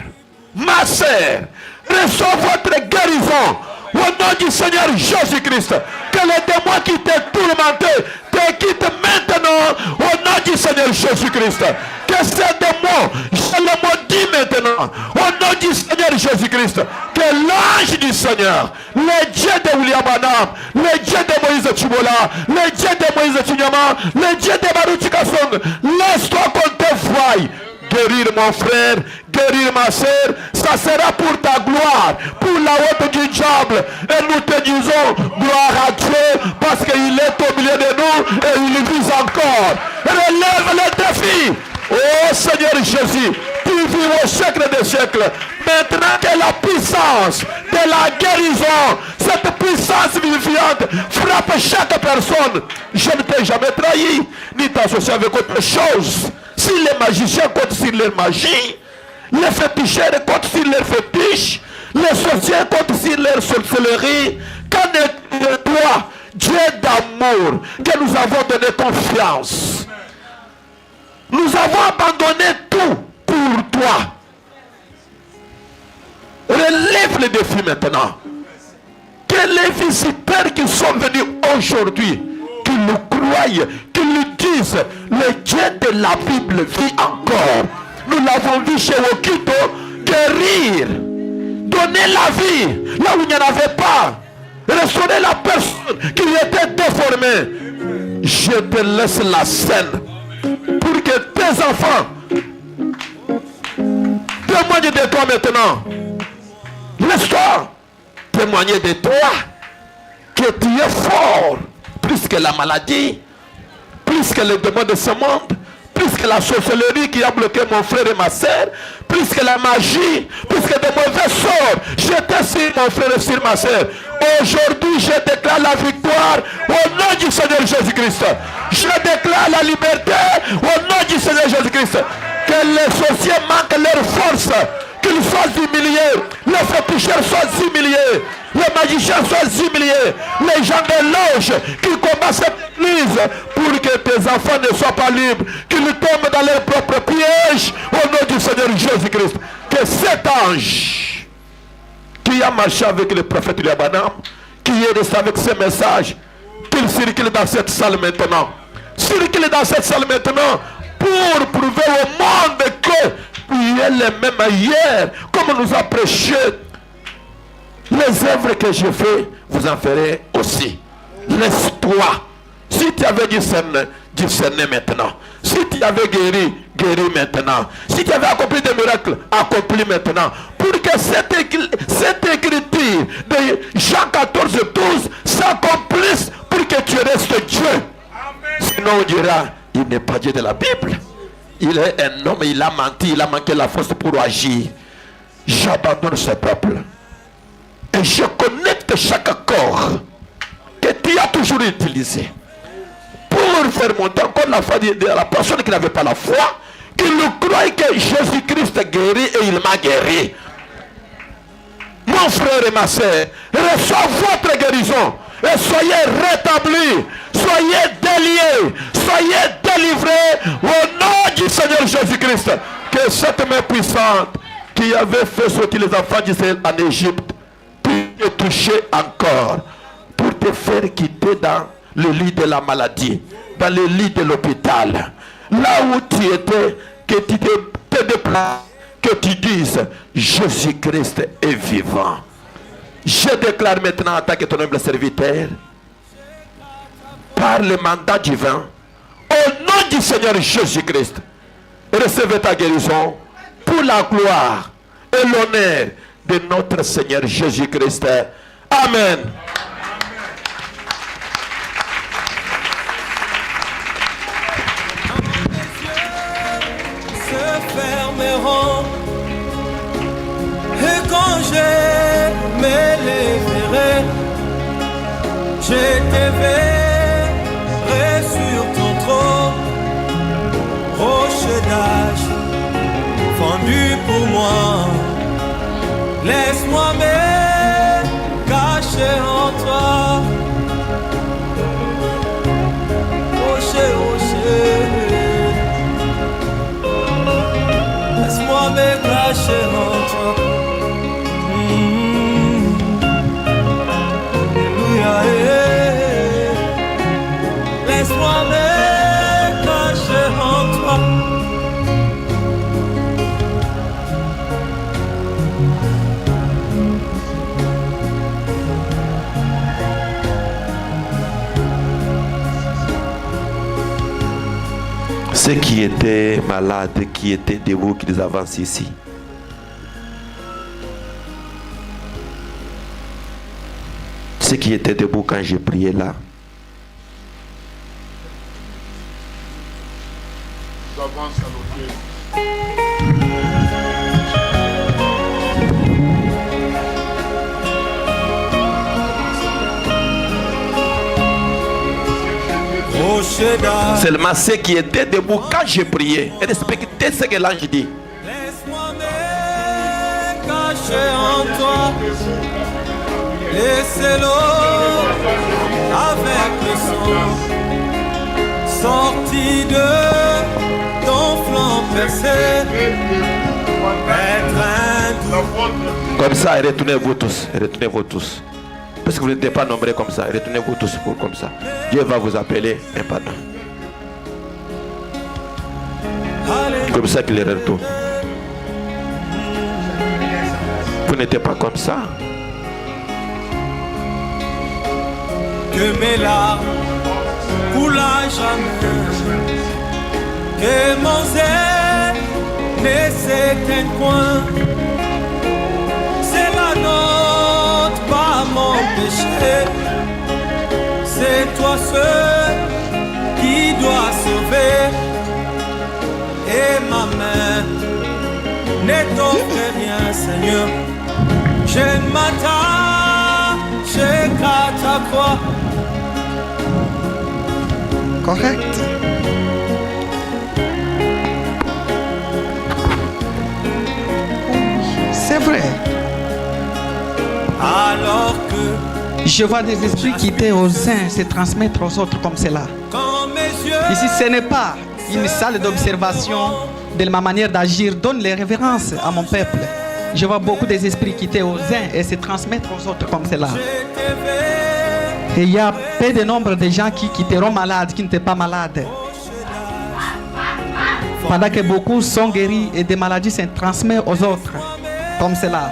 ma soeur, reçois votre guérison au nom du Seigneur Jésus-Christ. Que les démons qui t'ont tourmenté te quittent maintenant au nom du Seigneur Jésus-Christ. Que ces démons, je le maudis maintenant au nom du Seigneur Jésus-Christ. Que l'ange du Seigneur, le Dieu de William Branham, le Dieu de Moïse Chibola, le Dieu de Moïse Chinyama, le Dieu de Baruch Kasong, laisse-toi qu'on te voie. Guérir mon frère, guérir ma soeur, ça sera pour ta gloire, pour la honte du diable. Et nous te disons gloire à Dieu parce qu'il est au milieu de nous et il vit encore. Relève les défis. Oh Seigneur Jésus, tu vis au siècle des siècles. Maintenant que la puissance de la guérison, cette puissance vivifiante frappe chaque personne. Je ne t'ai jamais trahi, ni t'associer avec autre chose. Si les magiciens comptent sur leur magie, les féticheurs comptent sur leur fétiche, les sorciers comptent sur leur sorcellerie, qu'en est de toi, Dieu d'amour, que nous avons donné confiance. Nous avons abandonné tout pour toi. Relève les défis maintenant. Que les visiteurs qui sont venus aujourd'hui, qu'ils nous croient, qu'ils nous disent, le Dieu de la Bible vit encore. Nous l'avons vu chez Okito, guérir, donner la vie là où il n'y en avait pas, restaurer la personne qui était déformée. Je te laisse la scène pour que tes enfants témoignent de toi maintenant. Laisse-toi témoigner de toi que tu es fort, plus que la maladie, plus que les démons de ce monde, plus que la sorcellerie qui a bloqué mon frère et ma soeur, plus que la magie, plus que des mauvais sorts. J'étais sur mon frère et sur ma soeur. Aujourd'hui, je déclare la victoire au nom du Seigneur Jésus-Christ. Je déclare la liberté au nom du Seigneur Jésus-Christ. Que les sorciers manquent leur force, qu'ils soient humiliés, les féticheurs soient humiliés, les magiciens soient humiliés, les gens de l'ange qui combattent cette église pour que tes enfants ne soient pas libres, qu'ils tombent dans leurs propres pièges au nom du Seigneur Jésus-Christ. Que cet ange qui a marché avec le prophète William Branham, qui est resté avec ses messages, qu'il circule dans cette salle maintenant. Circule dans cette salle maintenant pour prouver au monde que il est le même hier, comme nous a prêché. Les œuvres que je fais, vous en ferez aussi. Laisse-toi. Si tu avais discerné maintenant. Si tu avais guéri, guéris maintenant. Si tu avais accompli des miracles, accomplis maintenant. Pour que cette écriture de Jean 14, 12 s'accomplisse pour que tu restes Dieu. Sinon on dira, il n'est pas Dieu de la Bible. Il est un homme, il a menti, il a manqué la force pour agir. J'abandonne ce peuple. Et je connecte chaque corps que tu as toujours utilisé pour faire monter encore la foi de la personne qui n'avait pas la foi, qui le croit que Jésus-Christ guérit et il m'a guéri. Mon frère et ma soeur, reçois votre guérison et soyez rétablis, soyez déliés, soyez délivrés au nom du Seigneur Jésus-Christ. Que cette main puissante qui avait fait sortir les enfants d'Israël en Égypte puisse te toucher encore pour te faire quitter dans le lit de la maladie, dans le lit de l'hôpital, là où tu étais, que tu te déplaces, que tu dises Jésus-Christ est vivant. Je déclare maintenant en tant que ton humble serviteur, par le mandat divin, au nom du Seigneur Jésus-Christ, recevez ta guérison pour la gloire et l'honneur de notre Seigneur Jésus-Christ. Amen. Et quand je m'élèverai, je te verrai sur ton trône, rocher d'âge fendu pour moi. Laisse-moi me cacher en toi, rocher, rocher. Laisse-moi me cacher en toi. Laisse-moi me cacher en toi. Ceux qui étaient malades, qui étaient debout, qu'ils avancent ici. Ceux qui étaient debout quand j'ai prié là. Seulement ceux qui étaient debout quand j'ai prié. Et respectez ce que l'ange dit. Laisse-moi me cacher en toi. Laissez l'eau avec le sang sorti de ton flanc percé. Comme ça, retournez-vous tous. Retournez-vous tous. Parce que vous n'êtes pas nombreux comme ça. Retournez-vous tous pour comme ça. Dieu va vous appeler un pardon. Comme ça qu'il retourne. Vous n'êtes pas comme ça. Que mes larmes coulent à jamais, que mon zèle ne s'éteigne point. C'est la note, pas mon péché. C'est toi seul qui dois sauver. Et ma main ne t'offre rien, Seigneur. Je ne m'attache qu'à ta croix. Correct. C'est vrai. Alors que je vois des esprits quitter aux uns, se transmettre aux autres comme cela. Ici, ce n'est pas une salle d'observation de ma manière d'agir. Donne les révérences à mon peuple. Je vois beaucoup des esprits quitter aux uns et se transmettre aux autres comme cela. Et il y a peu de nombre de gens qui quitteront malades, qui n'étaient pas malades. Pendant que beaucoup sont guéris et des maladies se transmettent aux autres comme cela.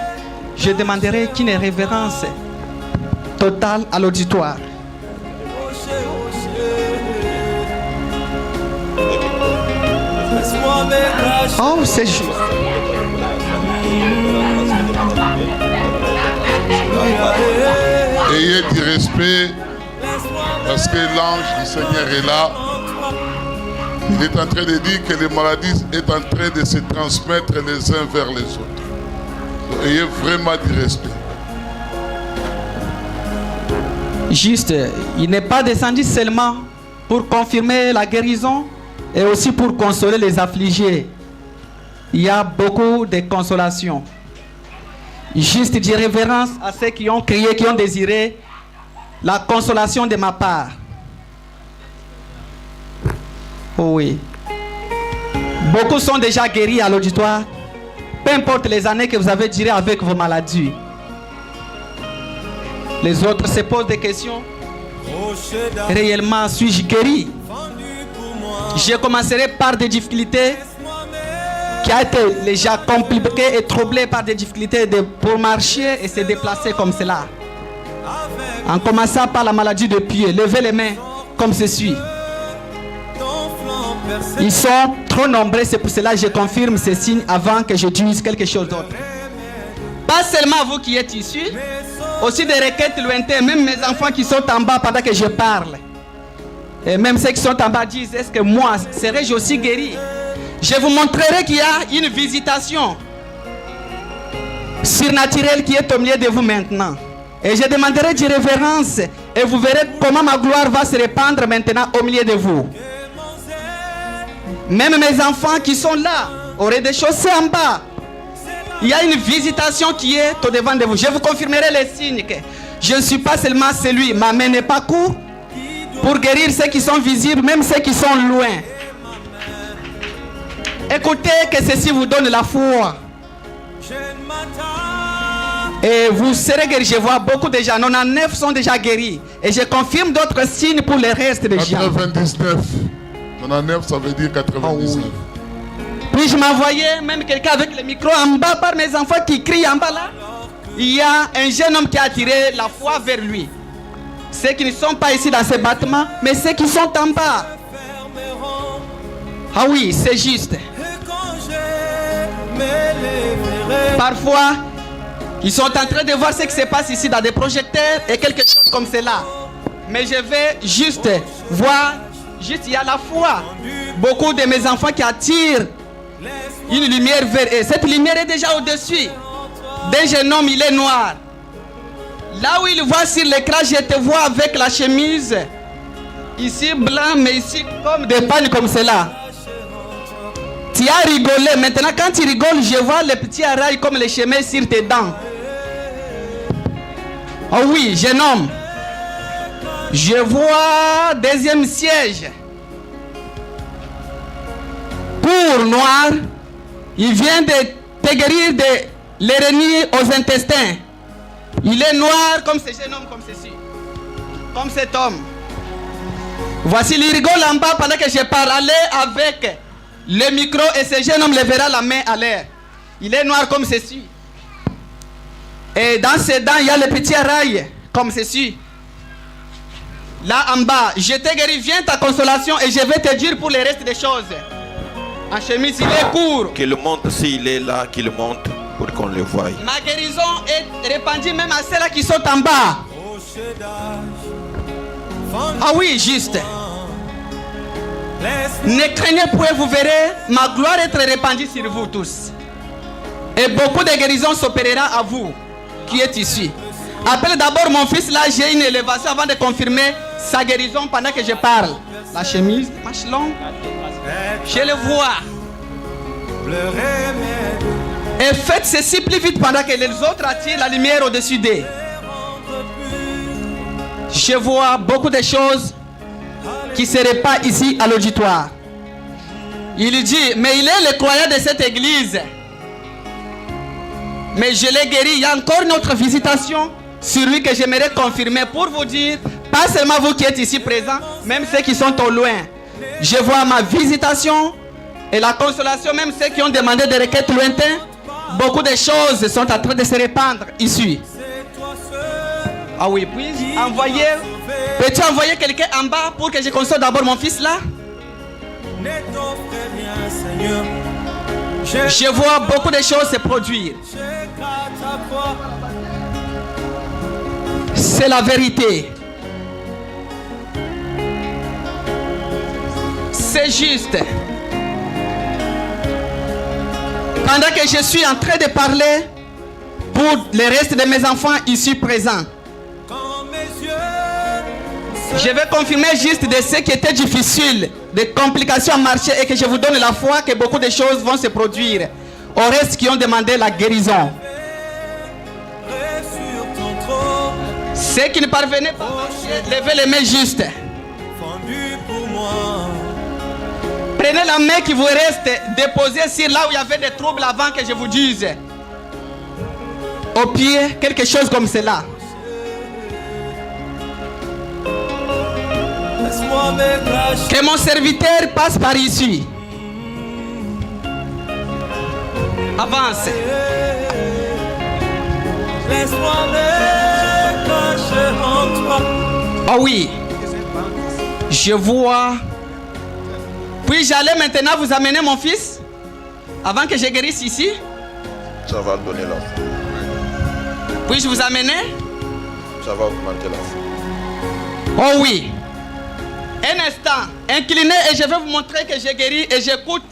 Je demanderai qu'une révérence totale à l'auditoire. Oh, c'est juste. Ayez du respect parce que l'ange du Seigneur est là. Il est en train de dire que les maladies sont en train de se transmettre les uns vers les autres. Ayez vraiment du respect. Juste, il n'est pas descendu seulement pour confirmer la guérison et aussi pour consoler les affligés. Il y a beaucoup de consolation. Juste dire révérence à ceux qui ont crié, qui ont désiré la consolation de ma part. Oh oui. Beaucoup sont déjà guéris à l'auditoire. Peu importe les années que vous avez duré avec vos maladies. Les autres se posent des questions. Réellement, suis-je guéri? Je commencerai par des difficultés qui a été déjà compliquées et troublées par des difficultés pour marcher et se déplacer comme cela. En commençant par la maladie de pied, levez les mains comme ceci. Ils sont trop nombreux, c'est pour cela que je confirme ces signes avant que je dise quelque chose d'autre. Pas seulement vous qui êtes ici, aussi des requêtes lointaines, même mes enfants qui sont en bas pendant que je parle. Et même ceux qui sont en bas disent, est-ce que moi, serais-je aussi guéri? Je vous montrerai qu'il y a une visitation surnaturelle qui est au milieu de vous maintenant. Et je demanderai de révérence et vous verrez comment ma gloire va se répandre maintenant au milieu de vous. Même mes enfants qui sont là, au rez-de-chaussée en bas, il y a une visitation qui est au devant de vous. Je vous confirmerai les signes que je ne suis pas seulement celui, ma main n'est pas courte pour guérir ceux qui sont visibles, même ceux qui sont loin. Écoutez que ceci vous donne la foi. Et vous serez guéris. Je vois beaucoup de gens. 99 sont déjà guéris. Et je confirme d'autres signes pour le reste des gens. 99. 99, ça veut dire 99. Oh oui. Puis-je m'envoyer même quelqu'un avec le micro en bas par mes enfants qui crient en bas là? Il y a un jeune homme qui a attiré la foi vers lui. Ceux qui ne sont pas ici dans ce bâtiment, mais ceux qui sont en bas. Ah oui, c'est juste. Parfois, ils sont en train de voir ce qui se passe ici dans des projecteurs et quelque chose comme cela. Mais je vais juste voir, juste il y a la foi. Beaucoup de mes enfants qui attirent une lumière vers eux. Cette lumière est déjà au-dessus d'un jeune homme, il est noir. Là où il voit sur l'écran, je te vois avec la chemise. Ici blanc, mais ici comme des pagnes comme cela. Tu as rigolé. Maintenant, quand tu rigoles, je vois les petits rails comme les chemins sur tes dents. Oh oui, jeune homme. Je vois deuxième siège. Pour noir, il vient de te guérir de l'hérénie aux intestins. Il est noir comme ce jeune homme, comme ceci. Comme cet homme. Voici, il rigole en bas pendant que je parle. Allez avec le micro et ce jeune homme lèvera la main à l'air. Il est noir comme ceci. Et dans ses dents, il y a le petit rail comme ceci. Là en bas, je t'ai guéri, viens ta consolation et je vais te dire pour le reste des choses. En chemise, il est court. Qu'il monte s'il est là, qu'il monte pour qu'on le voie. Ma guérison est répandue même à ceux-là qui sont en bas. Ah oui, juste. Ne craignez point, vous verrez ma gloire être répandue sur vous tous. Et beaucoup de guérisons s'opérera à vous qui êtes ici. Appelle d'abord mon fils, là j'ai une élévation avant de confirmer sa guérison pendant que je parle. La chemise, manche longue, je le vois. Et faites ceci plus vite pendant que les autres attirent la lumière au-dessus d'eux. Je vois beaucoup de choses qui ne seraient pas ici à l'auditoire. Il dit, mais il est le croyant de cette église. Mais je l'ai guéri. Il y a encore une autre visitation sur lui que j'aimerais confirmer pour vous dire, pas seulement vous qui êtes ici présents, même ceux qui sont au loin. Je vois ma visitation et la consolation, même ceux qui ont demandé des requêtes lointaines. Beaucoup de choses sont en train de se répandre ici. Ah oui, puis envoyez. Peux-tu envoyer quelqu'un en bas pour que je console d'abord mon fils là? Je vois beaucoup de choses se produire. C'est la vérité. C'est juste. Pendant que je suis en train de parler pour le reste de mes enfants ici présents, Je vais confirmer juste de ce qui était difficile, des complications à marcher et que je vous donne la foi que beaucoup de choses vont se produire. Au reste qui ont demandé la guérison. Ceux qui ne parvenaient pas à marcher, levez les mains justes. Prenez la main qui vous reste, déposez sur là où il y avait des troubles avant que je vous dise. Au pied, quelque chose comme cela. Que mon serviteur passe par ici. Avance. Laisse-moi me cacher en toi. Oh oui. Je vois. Puis j'allais maintenant vous amener mon fils. Avant que je guérisse ici. Ça va donner l'enfant. Puis je vous amener. Ça va augmenter l'enfant. Oh oui. Un instant. Inclinez et je vais vous montrer que j'ai guéri et j'écoute.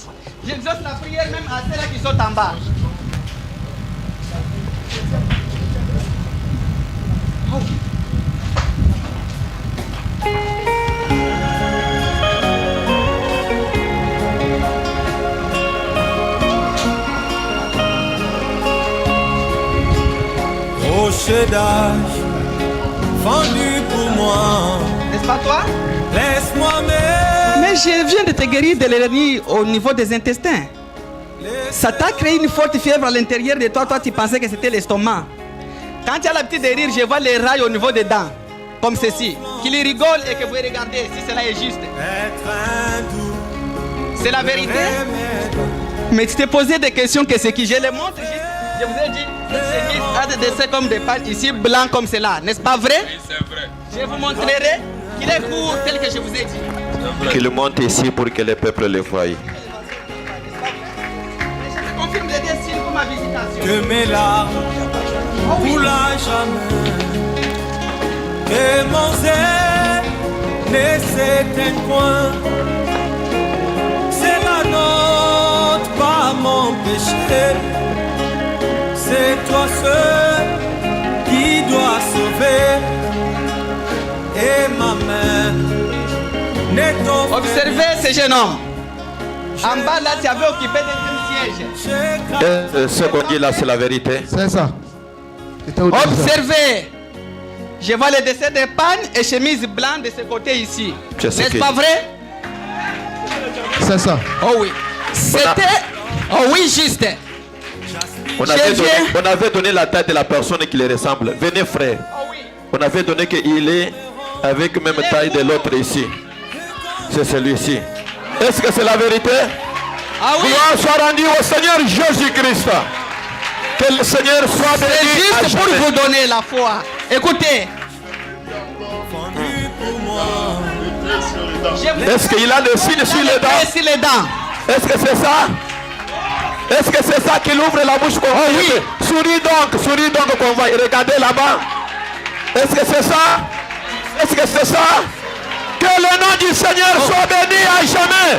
J'exauce la prière même à ceux-là qui sont en bas. Oh. Rocher d'âge, fendu pour moi. N'est-ce pas toi? Laisse-moi Mais je viens de te guérir de l'hernie au niveau des intestins. Ça t'a créé une forte fièvre à l'intérieur de toi. Toi, tu pensais que c'était l'estomac. Quand tu as l'habitude de rire, je vois les rails au niveau des dents. Comme ceci. Qu'il rigole et que vous regardez si cela est juste. C'est la vérité. Mais tu t'es posé des questions que ce qui je les montre. Je vous ai dit, c'est a des dessins comme des pâtes ici, blancs comme cela. N'est-ce pas vrai? Oui, c'est vrai. Je vous montrerai qu'il est court tel que je vous ai dit. Qu'il monte ici pour que les peuples le voient. Je confirme les destins pour ma visitation. que mes larmes coulent à jamais. Que mon zèle ne s'éteigne point. C'est la nôtre, pas mon péché. C'est toi seul qui dois sauver. Et ma main n'est offerte. Observez ce jeune homme. En bas là, tu avais occupé des sièges. Ce qu'on dit là, c'est la vérité. C'est ça. Observez. Je vois le dessin de panne et chemise blanche de ce côté ici. N'est-ce pas vrai? C'est ça. Oh oui. C'était... Oh oui, juste. On avait donné la taille de la personne qui le ressemble. Venez frère. Oh oui. On avait donné qu'il est avec même taille de l'autre ici. C'est celui-ci. Est-ce que c'est la vérité? Ah oui. Gloire soit rendue au Seigneur Jésus-Christ. Que le Seigneur soit béni. C'est juste pour vous donner la foi. Écoutez. Est-ce qu'il a le signe sur les dents? Est-ce que c'est ça? Est-ce que c'est ça qu'il ouvre la bouche? Oh oui. Souris donc qu'on va regarder là-bas. Est-ce que c'est ça? Est-ce que c'est ça? Que le nom du Seigneur soit béni à jamais.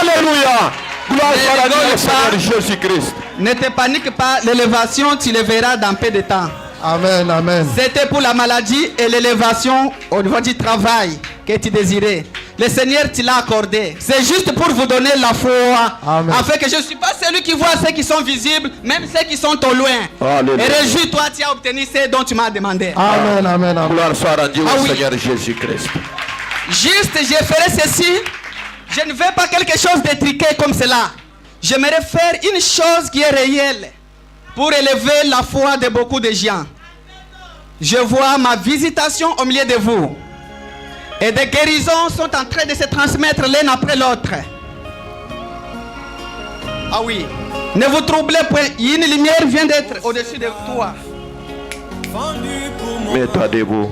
Alléluia. Gloire soit rendue au Seigneur Jésus-Christ. Ne te panique pas, l'élévation tu le verras dans peu de temps. Amen, amen. C'était pour la maladie et l'élévation au niveau du travail que tu désirais. Le Seigneur te l'a accordé. C'est juste pour vous donner la foi. Amen. Afin que je ne suis pas celui qui voit ceux qui sont visibles, même ceux qui sont au loin. Alléluia. Et réjouis-toi, tu as obtenu ce dont tu m'as demandé. Amen, amen, amen. Gloire soit rendue Ah au oui. Seigneur Jésus-Christ. Juste, je ferai ceci. Je ne veux pas quelque chose de triqué comme cela. J'aimerais faire une chose qui est réelle pour élever la foi de beaucoup de gens. Je vois ma visitation au milieu de vous. Et des guérisons sont en train de se transmettre l'un après l'autre. Ah oui. Ne vous troublez point. Une lumière vient d'être au-dessus de toi. Mets-toi debout.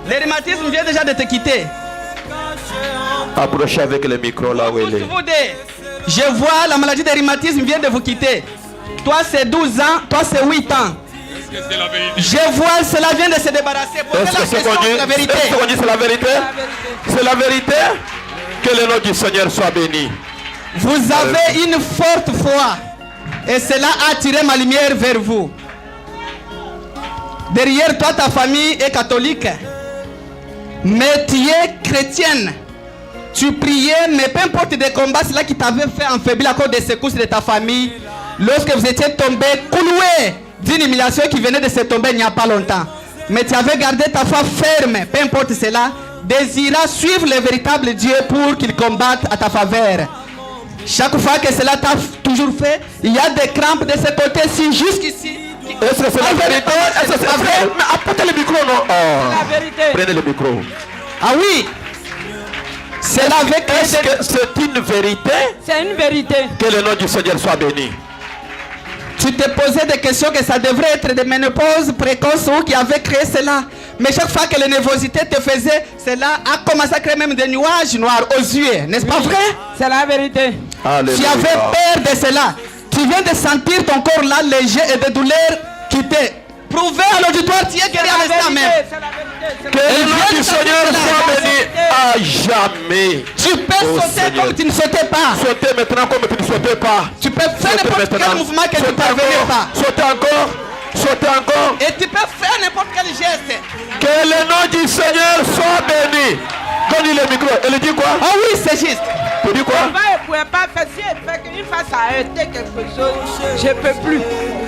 Le rhumatisme vient déjà de te quitter. Approchez avec le micro là où il est. Je vois la maladie de rhumatisme vient de vous quitter. Toi c'est 12 ans, toi c'est 8 ans. Est-ce que c'est la vérité? Je vois cela vient de se débarrasser. Posez Est-ce la que c'est question, qu'on dit? c'est la vérité. Est-ce qu'on dit c'est la vérité? C'est la vérité? Que le nom du Seigneur soit béni. Vous avez une forte foi. Et cela a attiré ma lumière vers vous. Derrière toi, ta famille est catholique. Mais tu es chrétienne. Tu priais, mais peu importe des combats, cela qui t'avait fait affaiblir à cause des secousses de ta famille. Lorsque vous étiez tombé, cloué d'une humiliation qui venait de se tomber il n'y a pas longtemps. Mais tu avais gardé ta foi ferme, peu importe cela, désirant suivre le véritable Dieu pour qu'il combatte à ta faveur. Chaque fois que cela t'a toujours fait, il y a des crampes de ce côté-ci jusqu'ici. Est-ce que c'est la vérité? Est-ce que c'est vrai? Mais apportez le micro, non? C'est la vérité. Prenez le micro. Ah oui. C'est la vérité. Est-ce que c'est une vérité? C'est une vérité. Que le nom du Seigneur soit béni. Tu te posais des questions que ça devrait être des ménopauses précoces ou qui avait créé cela. Mais chaque fois que la nervosité te faisait, cela a commencé à créer même des nuages noirs aux yeux. N'est-ce pas vrai? C'est la vérité. Alléluia. Tu avais peur de cela. Tu viens de sentir ton corps là léger et des douleurs quitter. Prouver à l'auditoire, tu es guéri à l'instant même. C'est la vérité. Que le nom du Seigneur soit béni à jamais. Tu peux sauter Seigneur. comme tu ne sautais pas. Sautez maintenant comme tu ne sautais pas. Tu peux faire Sautez n'importe quel maintenant. mouvement que tu ne Sautez parvenais encore. pas. Sautez encore. Sautez encore. Et tu peux faire n'importe quel geste. Que le nom du Seigneur soit béni. Donne-lui le micro. Elle dit quoi? Ah oui, c'est juste. Tu dis quoi? Elle ne pouvait pas faire si elle fait qu'une fois ça a arrêté quelque chose, je ne peux plus.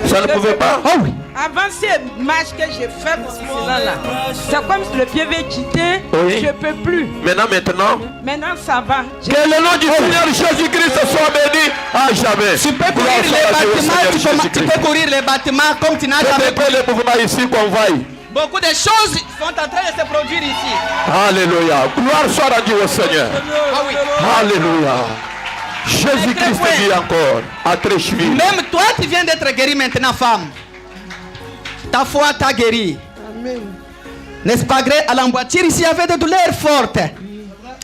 Ça ne pouvait pas? Oh oui. Avant ces marches que j'ai fait pour cela là, c'est comme si le pied avait quitté, Oui. je ne peux plus. Maintenant. Maintenant ça va. Que le nom du Seigneur Jésus-Christ soit béni à jamais. Tu peux courir Gloire les soit à Dieu, bâtiments, Seigneur tu Jésus-Christ. peux courir les bâtiments comme tu n'as jamais Faites couru. le mouvement ici qu'on vaille. Beaucoup de choses sont en train de se produire ici. Alléluia. Gloire soit rendue au Seigneur. Ah oui. Alléluia. Jésus-Christ vit encore à Trécheville. Même toi, tu viens d'être guéri maintenant, femme. Ta foi t'a guéri. N'est-ce pas vrai? À l'emboîture, ici, il y avait des douleurs fortes.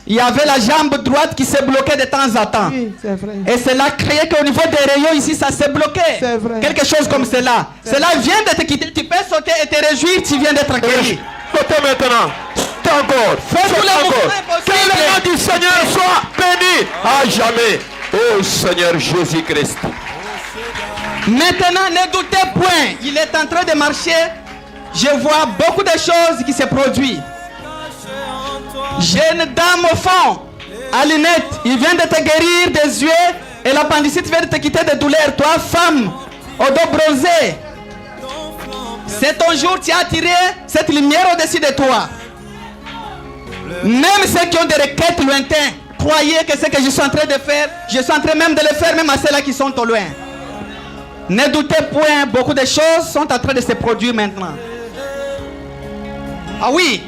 Il y avait la jambe droite qui s'est bloquée de temps en temps. Oui, c'est vrai. Et cela créait qu'au niveau des rayons ici, ça s'est bloqué. C'est vrai. Quelque chose comme cela. Cela vient de te quitter. Tu peux sauter et te réjouir, tu viens d'être guéri. Sautez maintenant. Sautez encore. Fais tous Sautez les encore. mouvements Que le nom du Seigneur soit béni à jamais. Oh Seigneur Jésus-Christ. Maintenant, ne doutez point. Il est en train de marcher. Je vois beaucoup de choses qui se produisent. Jeune dame au fond, à lunettes, il vient de te guérir des yeux et l'appendicite vient de te quitter de douleur. Toi, femme, au dos bronzé, c'est ton jour, tu as attiré cette lumière au-dessus de toi. Même ceux qui ont des requêtes lointaines, croyez que ce que je suis en train de faire, je suis en train même de le faire, même à ceux-là qui sont au loin. Ne doutez point, beaucoup de choses sont en train de se produire maintenant. Ah oui,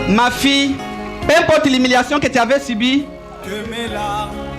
ma fille, peu importe l'humiliation que tu avais subie,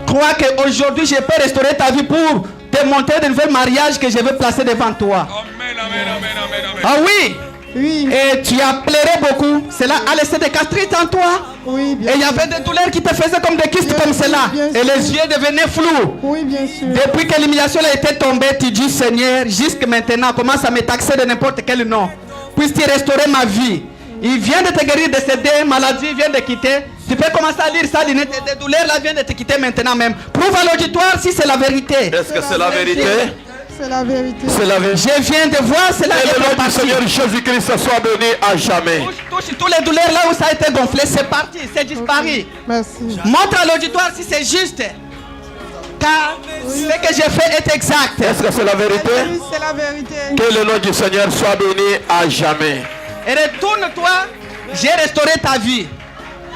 crois qu'aujourd'hui je peux restaurer ta vie pour te montrer de nouveaux mariages que je vais placer devant toi. Amen, amen, amen, amen, amen. Ah oui, Oui, et tu as pleuré beaucoup. Cela a laissé des gastrites en toi. oui, bien Et il y avait des douleurs qui te faisaient comme des kystes comme cela. Et les yeux devenaient flous. Oui, bien sûr. Depuis que l'humiliation a été tombée, tu dis Seigneur, jusque maintenant, commence à me taxer de n'importe quel nom. Puisses-tu restaurer ma vie? Il vient de te guérir de ces maladies, vient de quitter. Tu peux commencer à lire ça, des douleurs là viennent de te quitter maintenant même. Prouve à l'auditoire si c'est la vérité. Est-ce que c'est la vérité? C'est la vérité. C'est la vérité. Je viens de voir cela. Que est le nom du parti. Seigneur Jésus-Christ soit béni à jamais. Touche tous les douleurs là où ça a été gonflé, c'est parti, c'est disparu. Merci. Montre à l'auditoire si c'est juste. Car ce que j'ai fait est exact. Est-ce que c'est la vérité? Oui, c'est la vérité. Que le nom du Seigneur soit béni à jamais. Et retourne-toi, j'ai restauré ta vie.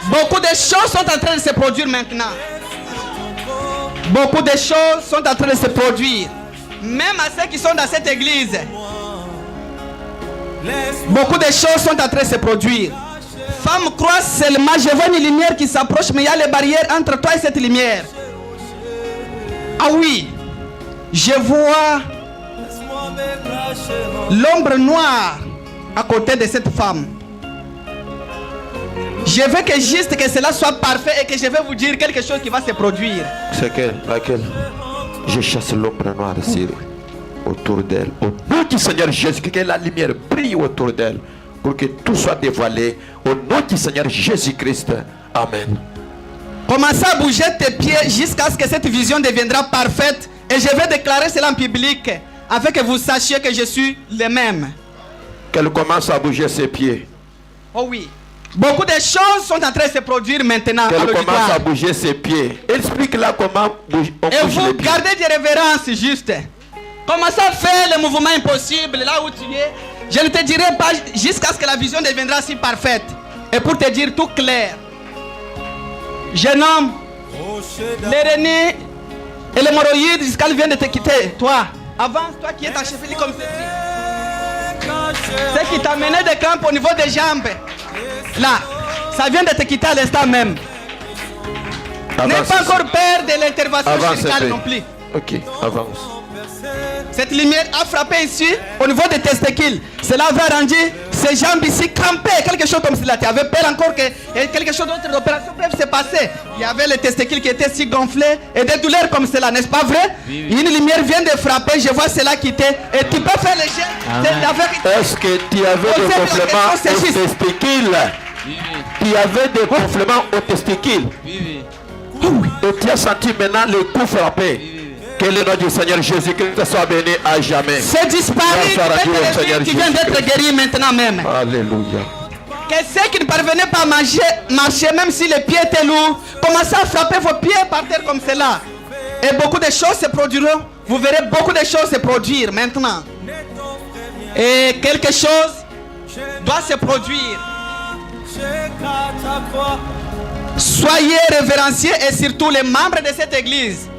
Beaucoup de choses sont en train de se produire maintenant. Beaucoup de choses sont en train de se produire. Même à ceux qui sont dans cette église. Beaucoup de choses sont en train de se produire. Femme, crois seulement, je vois une lumière qui s'approche, mais il y a les barrières entre toi et cette lumière. Ah oui, je vois l'ombre noire à côté de cette femme. Je veux que juste que cela soit parfait et que je vais vous dire quelque chose qui va se produire. C'est laquelle? Je chasse l'ombre noire autour d'elle. Au nom du Seigneur Jésus, que la lumière brille autour d'elle pour que tout soit dévoilé. Au nom du Seigneur Jésus-Christ. Amen. Commencez à bouger tes pieds jusqu'à ce que cette vision deviendra parfaite. Et je vais déclarer cela en public afin que vous sachiez que je suis le même. Qu'elle commence à bouger ses pieds. Oh oui. Beaucoup de choses sont en train de se produire maintenant. Qu'elle commence à bouger ses pieds. Explique-la comment on bouge Et les vous pieds. gardez des révérences juste. Commencez à faire le mouvement impossible là où tu es. Je ne te dirai pas jusqu'à ce que la vision deviendra si parfaite. Et pour te dire tout clair. Jeune homme, l'hérénie et l'hémorroïde jusqu'à ce qu'elle vienne de te quitter. Toi, avance, toi qui es enchevêtré comme ceci. Ce qui t'a mené des crampes au niveau des jambes. Là, ça vient de te quitter à l'instant même. N'aie pas encore peur de l'intervention chirurgicale non plus. Ok, avance. Cette lumière a frappé ici, au niveau des testicules. Cela va rendre ces jambes ici crampées, quelque chose comme cela. Tu avais peur encore que quelque chose d'autre d'opération peut se passer. Il y avait les testicules qui étaient si gonflés et des douleurs comme cela, n'est-ce pas vrai? Oui, oui. Une lumière vient de frapper, je vois cela quitter. Et tu peux faire les gestes. C'est la vérité. Est-ce que tu avais des gonflements aux testicules? Oui, oui. Tu avais des gonflements aux testicules? Oui, oui. Et tu as senti maintenant le coup frappé? Oui, oui. Que le nom du Seigneur Jésus-Christ soit béni à jamais. C'est disparu, tu viens d'être guéri maintenant même. Alléluia. Que ceux qui ne parvenaient pas à marcher, même si les pieds étaient lourds, commencez à frapper vos pieds par terre comme cela. Et beaucoup de choses se produiront. Vous verrez beaucoup de choses se produire maintenant. Et quelque chose doit se produire. Soyez révérenciés et surtout les membres de cette église.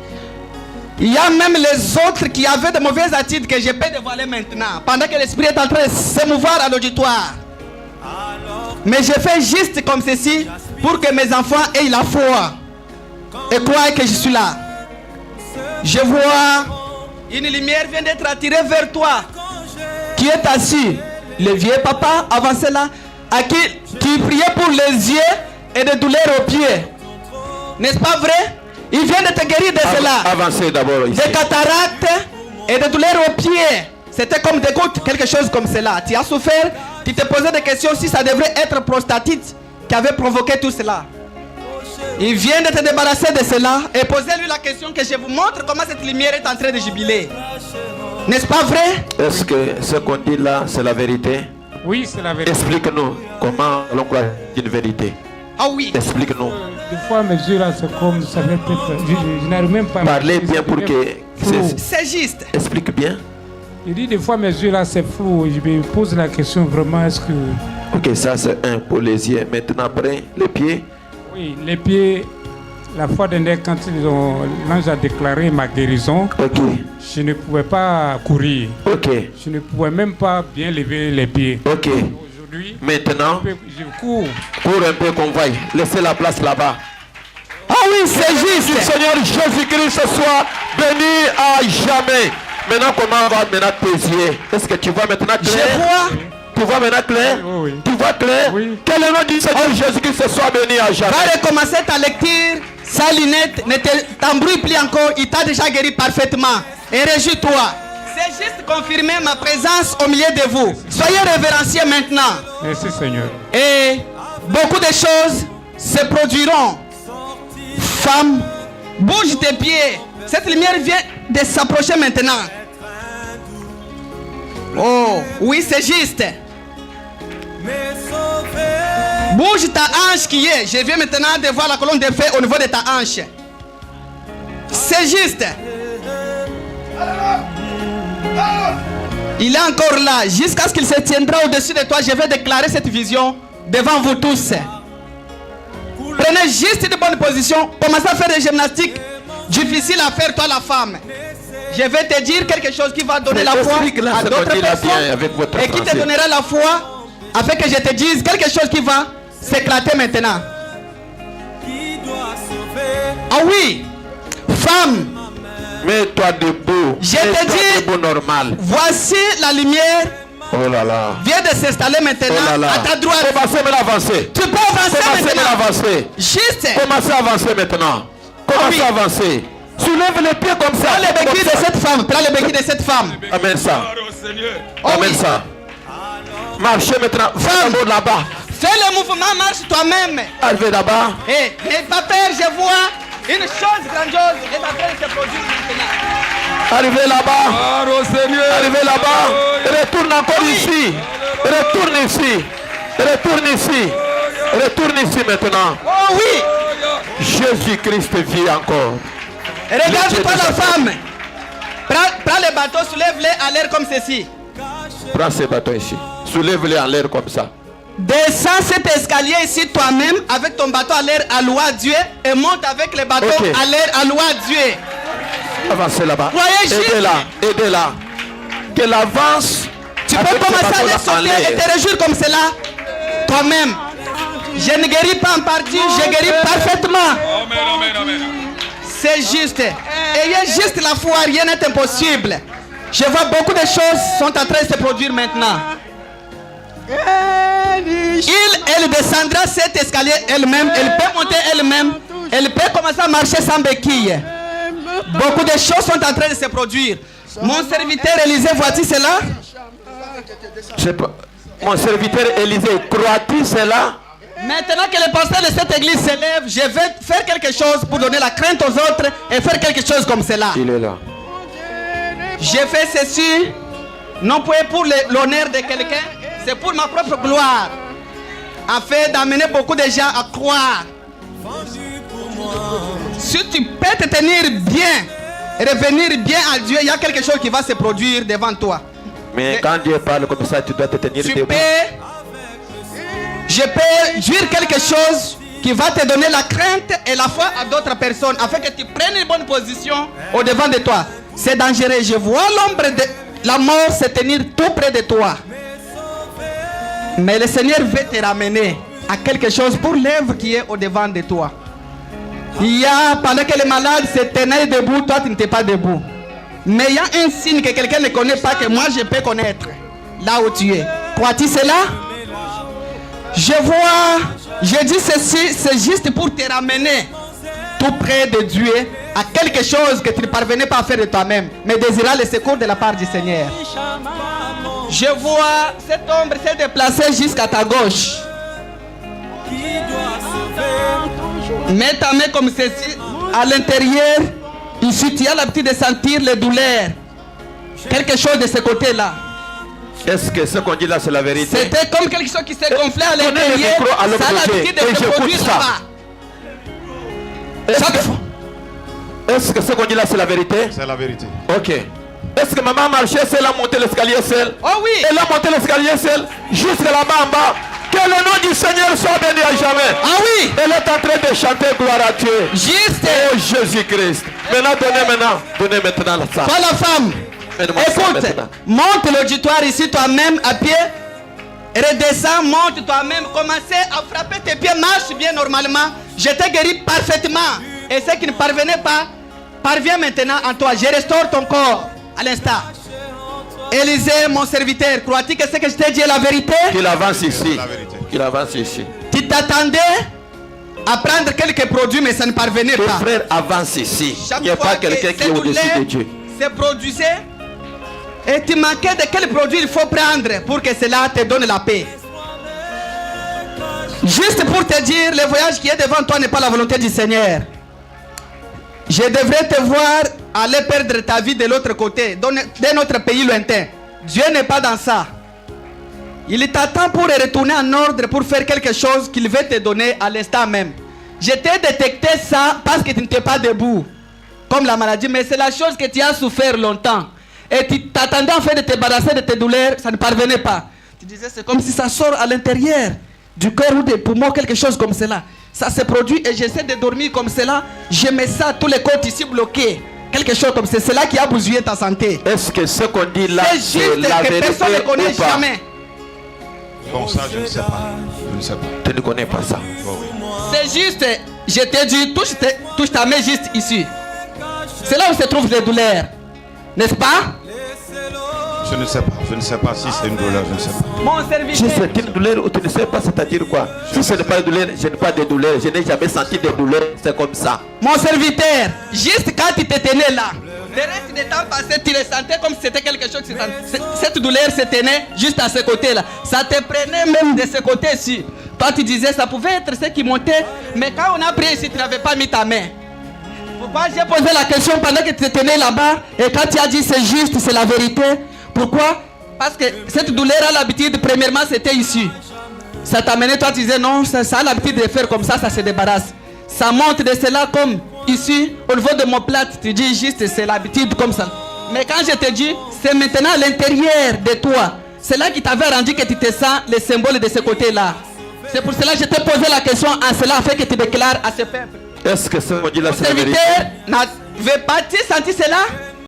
Il y a même les autres qui avaient de mauvaises attitudes que je peux dévoiler maintenant. Pendant que l'esprit est en train de se mouvoir à l'auditoire. Mais je fais juste comme ceci pour que mes enfants aient la foi. Et croient que je suis là. Je vois une lumière vient d'être attirée vers toi. Qui est assis. Le vieux papa avancé là. À qui priait pour les yeux et des douleurs aux pieds. N'est-ce pas vrai? Il vient de te guérir de cela. Avancez d'abord ici. Des cataractes et des douleurs aux pieds. C'était comme des gouttes, quelque chose comme cela. Tu as souffert, tu te posais des questions si ça devrait être prostatite qui avait provoqué tout cela. Il vient de te débarrasser de cela et posez-lui la question que je vous montre comment cette lumière est en train de jubiler. N'est-ce pas vrai? Est-ce que ce qu'on dit là, c'est la vérité? Oui, c'est la vérité. Explique-nous comment l'on croit une vérité. Ah oui. Explique-nous. Des fois, mes yeux là, c'est comme ça peut être. Je n'arrive même pas à. Parlez bien pour que. C'est juste. Explique bien. Il dit des fois, mes yeux là, c'est flou. Je me pose la question vraiment, est-ce que. Ok, ça c'est un pour les yeux. Maintenant, après, les pieds. Oui, les pieds. La fois dernière, quand l'ange a déclaré ma guérison, je ne pouvais pas courir. Je ne pouvais même pas bien lever les pieds. Aujourd'hui, maintenant, je cours. Cours un peu qu'on voie. Laissez la place là-bas. Ah oui, c'est juste. Que le Seigneur Jésus-Christ soit béni à jamais. Maintenant, comment va maintenant tes yeux? Est-ce que tu vois maintenant clair? Je vois. Tu vois maintenant clair? Oui. Tu vois clair? Oui. Que le nom du Seigneur Jésus-Christ soit béni à jamais. Va recommencer ta lecture. Sa lunette ne t'embrouille plus encore. Il t'a déjà guéri parfaitement. Et réjouis-toi. C'est juste confirmer ma présence au milieu de vous. Soyez révérenciés maintenant. Merci Seigneur. Et beaucoup de choses se produiront. Femme, bouge tes pieds. Cette lumière vient de s'approcher maintenant. Oh, oui, c'est juste. Bouge ta hanche qui est. Je viens maintenant de voir la colonne de feu au niveau de ta hanche. C'est juste. Il est encore là. Jusqu'à ce qu'il se tiendra au-dessus de toi, je vais déclarer cette vision devant vous tous. Prenez juste une bonne position. Commencez à faire des gymnastiques difficiles à faire, toi la femme. Je vais te dire quelque chose qui va donner la foi à d'autres personnes et qui te donnera la foi afin que je te dise quelque chose qui va s'éclater maintenant. Ah oui, femme. Mets-toi debout. Je te dis, debout normal. Voici la lumière. Oh là là. Viens de s'installer maintenant à ta droite. Commencez à avancer. Tu peux avancer maintenant. Avancer. Juste. Commencez à avancer maintenant. Commencez à avancer. Soulève les pieds comme ça. Prends les béquilles de cette femme. Prends les béquilles de cette femme. Amène ça. Oh, amène ça. Marchez maintenant. Femme là-bas. Fais le mouvement, marche toi-même. Arrivez là-bas. Et pas peur, je vois une chose grandiose est en train de se produire maintenant. Arrivez là-bas. Arrivez là-bas. Retourne encore ici. Retourne ici. Retourne ici. Retourne ici maintenant. Oh oui. Jésus-Christ vit encore. Regarde-toi la femme. Prends les bateaux, soulève-les à l'air comme ceci. Prends ces bâtons ici. Soulève-les en l'air comme ça. Descends cet escalier ici toi-même avec ton bateau à l'air, alloue à Dieu, et monte avec les bateaux à l'air, alloue à Dieu. Avancez là-bas. Aidez-la, aidez-la. Qu'elle avance. Tu peux commencer à les sauter et te réjouir comme cela toi-même. Je ne guéris pas en partie, je guéris parfaitement. Amen, amen, amen. C'est juste. Ayez juste la foi, rien n'est impossible. Je vois beaucoup de choses sont en train de se produire maintenant. Elle descendra cet escalier elle-même, elle peut monter elle-même, elle peut commencer à marcher sans béquille. Beaucoup de choses sont en train de se produire. Mon serviteur Élisée, vois-tu cela? Mon serviteur Élisée, crois-tu cela? Maintenant que le pasteur de cette église s'élève, je vais faire quelque chose pour donner la crainte aux autres et faire quelque chose comme cela. Il est là. J'ai fait ceci, non pas pour l'honneur de quelqu'un, c'est pour ma propre gloire, afin d'amener beaucoup de gens à croire. Si tu peux te tenir bien, revenir bien à Dieu, il y a quelque chose qui va se produire devant toi. Mais quand Dieu parle comme ça, tu dois te tenir debout. Je peux dire quelque chose qui va te donner la crainte et la foi à d'autres personnes, afin que tu prennes une bonne position au devant de toi. C'est dangereux. Je vois l'ombre de la mort se tenir tout près de toi. Mais le Seigneur veut te ramener à quelque chose pour l'œuvre qui est au devant de toi. Il y a, pendant que les malades se tenaient debout, toi tu n'étais pas debout. Mais il y a un signe que quelqu'un ne connaît pas, que moi je peux connaître. Là où tu es. Crois-tu cela? Je vois, je dis ceci, c'est juste pour te ramener tout près de Dieu à quelque chose que tu ne parvenais pas à faire de toi-même, mais désirant le secours de la part du Seigneur. Je vois cette ombre s'est déplacée jusqu'à ta gauche. Mets ta main comme ceci à l'intérieur. Ici, tu as l'habitude de sentir les douleurs. Quelque chose de ce côté-là. Est-ce que ce qu'on dit là, c'est la vérité? C'était comme quelque chose qui s'est gonflé à l'intérieur. Ça a l'habitude de se produire là-bas. Est-ce que ce qu'on dit là, c'est la vérité? C'est la vérité. Ok. Est-ce que maman marchait seule, a monté l'escalier seule? Oh oui. Elle a monté l'escalier seule, jusqu'à là-bas en bas. Que le nom du Seigneur soit béni à jamais. Ah oui. Elle est en train de chanter gloire à Dieu. Juste. Oh Jésus-Christ. Maintenant, donnez maintenant ça. Toi la femme. Écoute, monte l'auditoire ici toi-même à pied. Redescends, monte toi-même. Commencez à frapper tes pieds, marche bien normalement. Je t'ai guéri parfaitement. Et ce qui ne parvenait pas, parvient maintenant en toi. Je restaure ton corps à l'instant. Élisée, mon serviteur, crois-tu que ce que je t'ai dit est la vérité? Qu'il avance ici. Qu'il avance ici. Tu t'attendais à prendre quelques produits, mais ça ne parvenait pas. Ton frère avance ici. Il n'y a pas quelqu'un qui est au-dessus de Dieu. Se produisait et tu manquais de quel produit il faut prendre pour que cela te donne la paix. Juste pour te dire, le voyage qui est devant toi n'est pas la volonté du Seigneur. Je devrais te voir aller perdre ta vie de l'autre côté, d'un autre pays lointain. Dieu n'est pas dans ça. Il t'attend pour retourner en ordre, pour faire quelque chose qu'il veut te donner à l'instant même. Je t'ai détecté ça parce que tu n'étais pas debout, comme la maladie, mais c'est la chose que tu as souffert longtemps. Et tu t'attendais en fait de te débarrasser de tes douleurs, ça ne parvenait pas. Tu disais c'est comme si ça sort à l'intérieur du cœur ou des poumons, quelque chose comme cela. Ça se produit et j'essaie de dormir comme cela. Je mets ça, tous les côtes ici bloqués. Quelque chose comme ça. C'est cela qui a bousillé ta santé. Est-ce que ce qu'on dit là, c'est la vérité personne ne connaît jamais. Bon, ça, je ne sais pas. Je ne sais pas. Tu ne connais pas ça. Bon, oui. C'est juste, je t'ai dit, touche ta main juste ici. C'est là où se trouvent les douleurs. N'est-ce pas? Je ne sais pas. Je ne sais pas si c'est une douleur. Je ne sais pas. Mon serviteur. Si c'est une douleur ou tu ne sais pas, c'est-à-dire quoi? Si ce n'est pas une douleur, je n'ai pas de douleur. Je n'ai jamais senti de douleur. C'est comme ça. Mon serviteur, juste quand tu te tenais là, le reste du temps passé, tu le sentais comme si c'était quelque chose. Cette douleur se tenait juste à ce côté-là. Ça te prenait même de ce côté-ci. Toi, tu disais ça pouvait être ce qui montait. Mais quand on a prié ici, tu n'avais pas mis ta main. Pourquoi j'ai posé la question pendant que tu te tenais là-bas? Et quand tu as dit c'est juste, c'est la vérité. Pourquoi? Parce que cette douleur à l'habitude, premièrement, c'était ici. Ça t'amenait, toi tu disais non, ça a l'habitude de faire comme ça se débarrasse. Ça monte de cela comme ici, au niveau de mon plat, tu dis juste c'est l'habitude comme ça. Mais quand je te dis, c'est maintenant à l'intérieur de toi. C'est là qui t'avait rendu que tu te sens le symbole de ce côté-là. C'est pour cela que je t'ai posé la question en cela afin que tu déclares à ce peuple. Est-ce que ça veut dire la serviteur n'avait pas-tu senti cela?